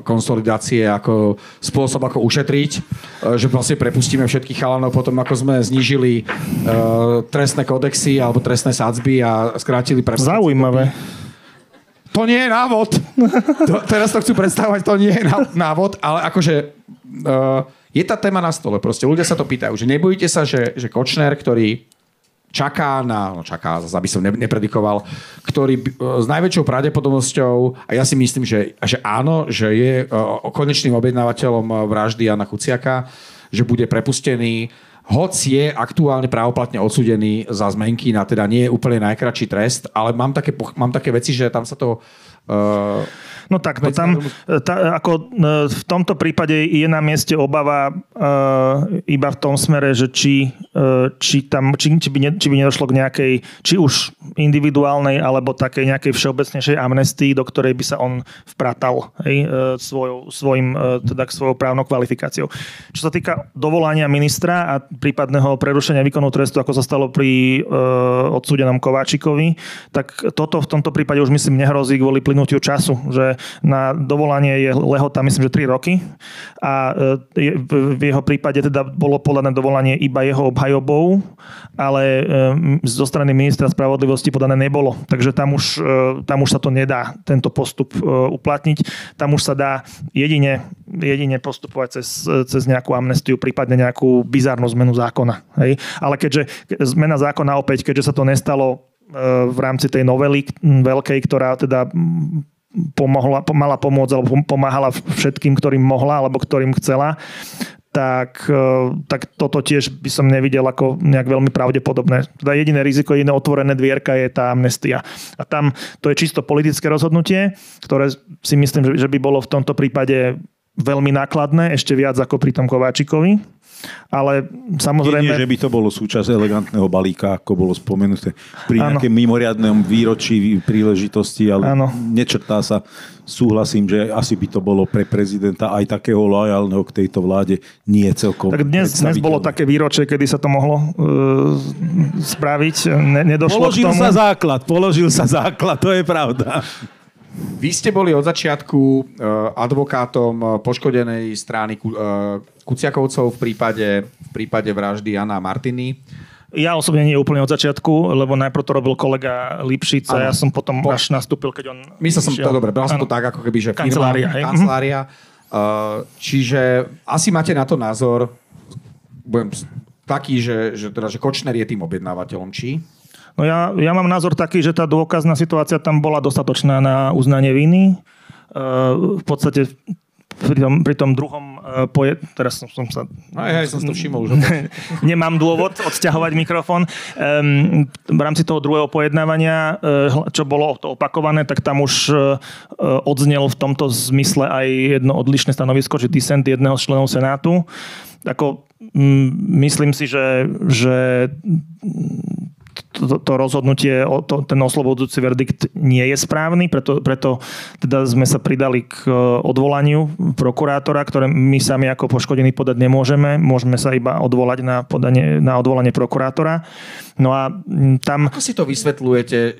Speaker 2: konsolidácie ako spôsob, ako ušetriť. Že vlastne prepustíme všetkých chalanov potom, ako sme znížili trestné kodexy alebo trestné sadzby a skrátili prestávacie.
Speaker 4: Zaujímavé.
Speaker 2: To nie je návod. Teraz to chcú predstavovať, to nie je návod, ale akože je tá téma na stole. Proste ľudia sa to pýtajú, že nebojíte sa, že Kočner, ktorý čaká, aby som nepredikoval, ktorý s najväčšou pravdepodobnosťou, a ja si myslím, že áno, že je konečným objednávateľom vraždy Jana Kuciaka, že bude prepustený, hoc je aktuálne právoplatne odsúdený za zmenky na teda nie je úplne najkratší trest, ale mám také veci, že tam sa to...
Speaker 4: No tak, ako v tomto prípade je na mieste obava iba v tom smere, že či by nedošlo k nejakej, či už individuálnej, alebo takej nejakej všeobecnejšej amnestii, do ktorej by sa on vpratal svojou právnou kvalifikáciou. Čo sa týka dovolania ministra a prípadného prerušenia výkonu trestu, ako sa stalo pri odsúdenom Kováčikovi, tak toto v tomto prípade už myslím nehrozí kvôli plynutiu času, že na dovolanie je lehota, myslím, že 3 roky a v jeho prípade teda bolo podané dovolanie iba jeho obhajobou, ale zo strany ministra spravodlivosti podané nebolo. Takže tam už sa to nedá, tento postup uplatniť. Tam už sa dá jedine postupovať cez nejakú amnestiu, prípadne nejakú bizarnú zmenu zákona. Hej? Ale keďže zmena zákona opäť, keďže sa to nestalo v rámci tej novely veľkej, ktorá teda mala pomôcť alebo pomáhala všetkým, ktorým mohla alebo ktorým chcela, tak toto tiež by som nevidel ako nejak veľmi pravdepodobné. Teda jediné riziko, jediné otvorené dvierka je tá amnestia. A tam to je čisto politické rozhodnutie, ktoré si myslím, že by bolo v tomto prípade veľmi nákladné, ešte viac ako pri tom Kováčikovi. Ale samozrejme...
Speaker 3: Nie, že by to bolo súčasť elegantného balíka, ako bolo spomenuté pri nejakém mimoriadnom výročí príležitosti, ale nečrtá sa. Súhlasím, že asi by to bolo pre prezidenta aj takého lojálneho k tejto vláde nie celkom. Tak
Speaker 4: dnes bolo také výročie, kedy sa to mohlo spraviť. Nedošlo k tomu.
Speaker 3: Položil sa základ, to je pravda.
Speaker 2: Vy ste boli od začiatku advokátom poškodenej strany Kuciakovcov v prípade vraždy Jana Martiny.
Speaker 4: Ja osobne nie úplne od začiatku, lebo najprv to robil kolega Lipšic a ja som potom až nastúpil, keď on...
Speaker 2: Myslel som to dobre, bral som to tak, ako keby, že kancelária. Čiže asi máte na to názor, budem taký, že Kočner je tým objednávateľom, či?
Speaker 4: No ja mám názor taký, že tá dôkazná situácia tam bola dostatočná na uznanie viny. V podstate pri tom druhom teraz som sa...
Speaker 2: som to všimol už.
Speaker 4: Nemám dôvod odsťahovať mikrofón. V rámci toho druhého pojednávania, čo bolo to opakované, tak tam už odznel v tomto zmysle aj jedno odlišné stanovisko, že dissent jedného z členov Senátu. Myslím si, že to rozhodnutie, ten oslobodzujúci verdikt nie je správny, preto teda sme sa pridali k odvolaniu prokurátora, ktoré my sami ako poškodení podať nemôžeme. Môžeme sa iba odvolať na odvolanie prokurátora. No a tam...
Speaker 2: Ako si to vysvetľujete,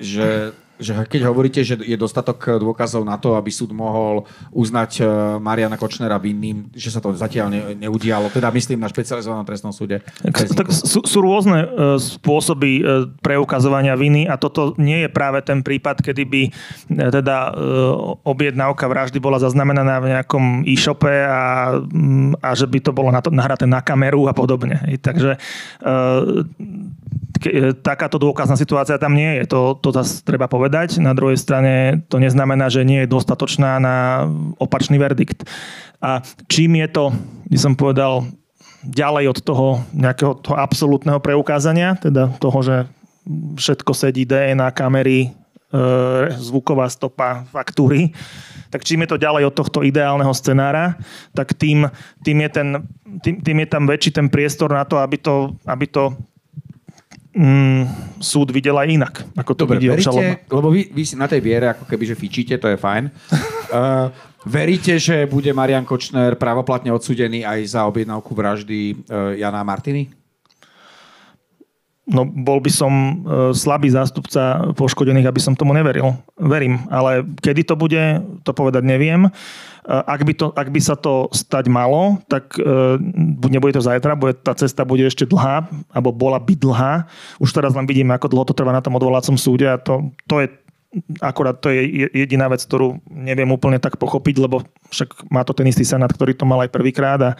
Speaker 2: že keď hovoríte, že je dostatok dôkazov na to, aby súd mohol uznať Mariana Kočnera vinným, že sa to zatiaľ neudialo, teda myslím na špecializovanom trestnom súde?
Speaker 4: Tak sú rôzne spôsoby preukazovania viny a toto nie je práve ten prípad, kedy by teda objednávka vraždy bola zaznamenaná v nejakom e-shope a že by to bolo nahraté na kameru a podobne. Takže takáto dôkazná situácia tam nie je. To zase treba povedať. Na druhej strane to neznamená, že nie je dostatočná na opačný verdikt. A čím je to, by som povedal, ďalej od toho nejakého toho absolútneho preukázania, teda toho, že všetko sedí, DNA, kamery, zvuková stopa, faktúry, tak čím je to ďalej od tohto ideálneho scenára, tak tým je tam väčší ten priestor na to, aby to súd videl aj inak, ako to vidí obžalobná.
Speaker 2: Lebo vy si na tej viere ako keby, že fičíte, to je fajn. Veríte, že bude Marian Kočner právoplatne odsúdený aj za objednávku vraždy Jana Martiny?
Speaker 4: No, bol by som slabý zástupca poškodených, aby som tomu neveril. Verím, ale kedy to bude, to povedať neviem. Ak by sa to stať malo, tak nebude to zajtra, tá cesta bude ešte dlhá, alebo bola by dlhá. Už teraz len vidíme, ako dlho to trvá na tom odvolacom súde a to je akorát to je jediná vec, ktorú neviem úplne tak pochopiť, lebo však má to ten istý senát, ktorý to mal aj prvýkrát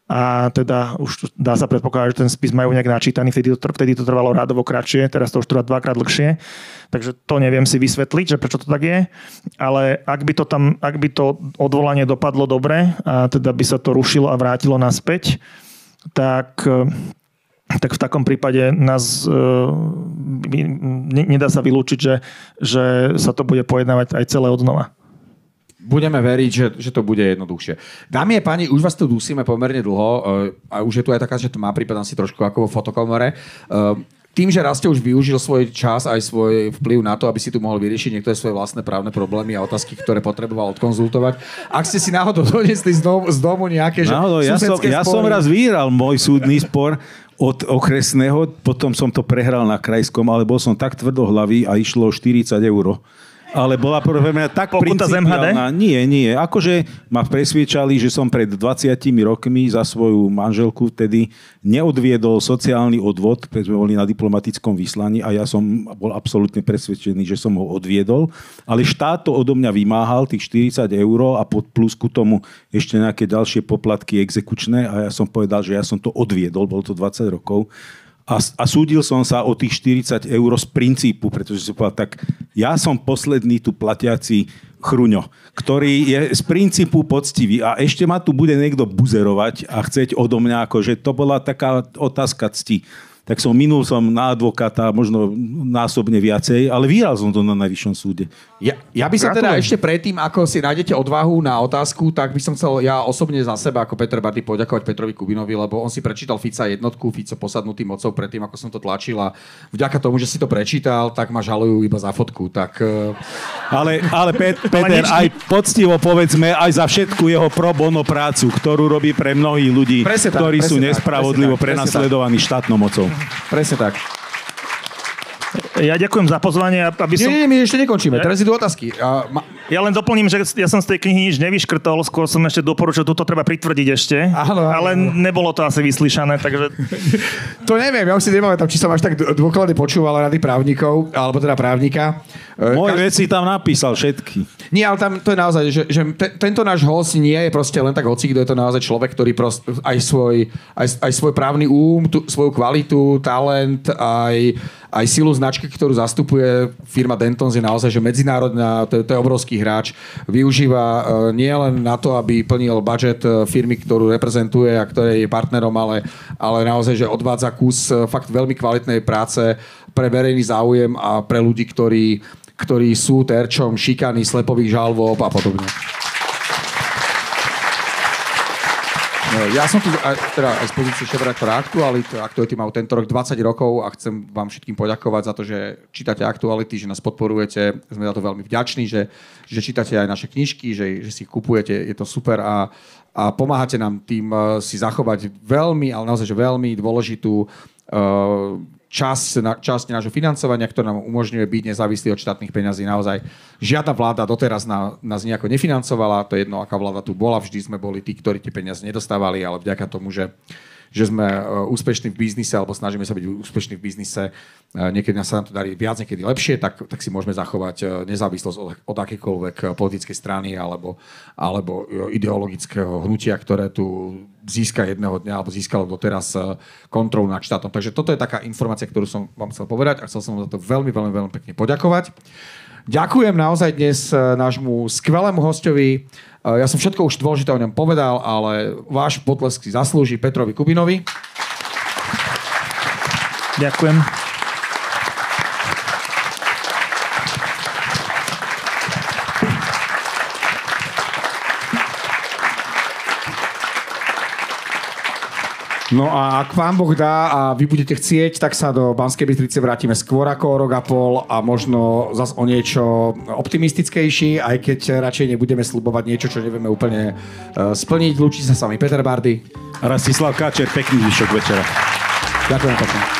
Speaker 4: a teda už dá sa predpokladať, že ten spis majú nejak načítaný, vtedy to trvalo rádovo kratšie, teraz to už trvá dvakrát dlhšie, takže to neviem si vysvetliť, že prečo to tak je, ale ak by to odvolanie dopadlo dobre a teda by sa to rušilo a vrátilo naspäť, tak v takom prípade nás nedá sa vylúčiť, že sa to bude pojednávať aj celé odnova.
Speaker 2: Budeme veriť, že to bude jednoduchšie. Dámy a páni, už vás tu dusíme pomerne dlho a už je tu aj taká, že tmá, prípadám si trošku ako vo fotokomore. Tým, že raz ste už využil svoj čas aj svoj vplyv na to, aby si tu mohol vyriešiť niektoré svoje vlastné právne problémy a otázky, ktoré potreboval odkonzultovať. Ak ste si náhodou donesli z domu nejaké susedské spory...
Speaker 3: Ja som raz vyhral môj súdny spor od okresného, potom som to prehral na krajskom, ale bol som tak tvrdohlavý a išlo 40 €. Ale bola pre mňa tak principiálna. Nie. Akože ma presviečali, že som pred 20 rokmi za svoju manželku vtedy neodviedol sociálny odvod, pretože sme boli na diplomatickom vyslaní a ja som bol absolútne presvedčený, že som ho odviedol. Ale štát to odo mňa vymáhal, tých 40 € a plus ku tomu ešte nejaké ďalšie poplatky exekučné a ja som povedal, že ja som to odviedol, bolo to 20 rokov. A súdil som sa o tých 40 € z princípu, pretože som povedal, tak ja som posledný tu platiaci chruňo, ktorý je z princípu poctivý a ešte ma tu bude niekto buzerovať a chceť odo mňa, akože to bola taká otázka cti. Tak minul som na advokáta možno násobne viacej, ale vyhral som to na najvyššom súde.
Speaker 2: Ja by som teda ešte predtým, ako si nájdete odvahu na otázku, tak by som chcel ja osobne za seba ako Peter Bardy poďakovať Petrovi Kubinovi, lebo on si prečítal Fica jednotku, Fico posadnutý mocou predtým, ako som to tlačil a vďaka tomu, že si to prečítal, tak ma žalujú iba za fotku. Tak...
Speaker 3: Ale Peter, aj poctivo povedzme aj za všetku jeho pro bono prácu, ktorú robí pre mnohých ľudí, ktorí sú nespravodlivo prenasledovaní štátnou mocou.
Speaker 2: Presne tak.
Speaker 4: Ja ďakujem za pozvanie.
Speaker 2: Nie, my ešte nekončíme. Teraz idú otázky.
Speaker 4: Ja len doplním, že ja som z tej knihy nič nevyškrtol, skôr som ešte doporučil, túto treba pritvrdiť ešte. Áno. Ale nebolo to asi vyslyšané, takže...
Speaker 2: To neviem, ja už si nepamätám, či som až tak dôkladne počúval rady právnikov, alebo teda právnika.
Speaker 3: Môj veci tam napísal všetky.
Speaker 2: Nie, ale tam to je naozaj, že tento náš host nie je proste len tak hocikto, je to naozaj človek, ktorý aj svoj právny svoju kvalitu, talent, aj silu značky, ktorú zastupuje firma Dentons, je naozaj, že medzinárodná, to je obrovský hráč. Využíva nie len na to, aby plnil budget firmy, ktorú reprezentuje a ktorej je partnerom, ale naozaj, že odvádza kus fakt veľmi kvalitnej práce pre verejný záujem a pre ľudí, ktorí sú terčom šikany, slepových žalôb a podobne. Ja som tu teda aj z pozície šéfredaktora Aktuality mám tento rok 20 rokov a chcem vám všetkým poďakovať za to, že čítate Aktuality, že nás podporujete. Sme za to veľmi vďační, že čítate aj naše knižky, že si ich kupujete. Je to super a pomáhate nám tým si zachovať veľmi, ale naozaj že veľmi dôležitú časť nášho financovania, ktorá nám umožňuje byť nezávislý od štátnych peňazí. Naozaj žiadna vláda doteraz nás nejako nefinancovala, to je jedno, aká vláda tu bola, vždy sme boli tí, ktorí tie peniaze nedostávali, ale vďaka tomu, že sme úspešní v biznise, alebo snažíme sa byť úspešní v biznise, niekedy sa nám to darí viac, niekedy lepšie, tak si môžeme zachovať nezávislosť od akékoľvek politickej strany alebo ideologického hnutia, ktoré tu získa jedného dňa, alebo získalo doteraz kontrolu nad štátom. Takže toto je taká informácia, ktorú som vám chcel povedať a chcel som vám za to veľmi, veľmi, veľmi pekne poďakovať. Ďakujem naozaj dnes nášmu skvelému hostovi. Ja som všetko už dôležité o ňom povedal, ale váš potlesk si zaslúži Petrovi Kubinovi.
Speaker 4: Ďakujem.
Speaker 2: No a ak vám Boh dá a vy budete chcieť, tak sa do Banskej Bystrice vrátime skôr ako o rok a pol a možno zase o niečo optimistickejší, aj keď radšej nebudeme sľubovať niečo, čo nevieme úplne splniť. Lúči sa s vami Peter Bardy.
Speaker 3: Rastislav Káčer, pekný zvyšok večera.
Speaker 2: Ďakujem pekne.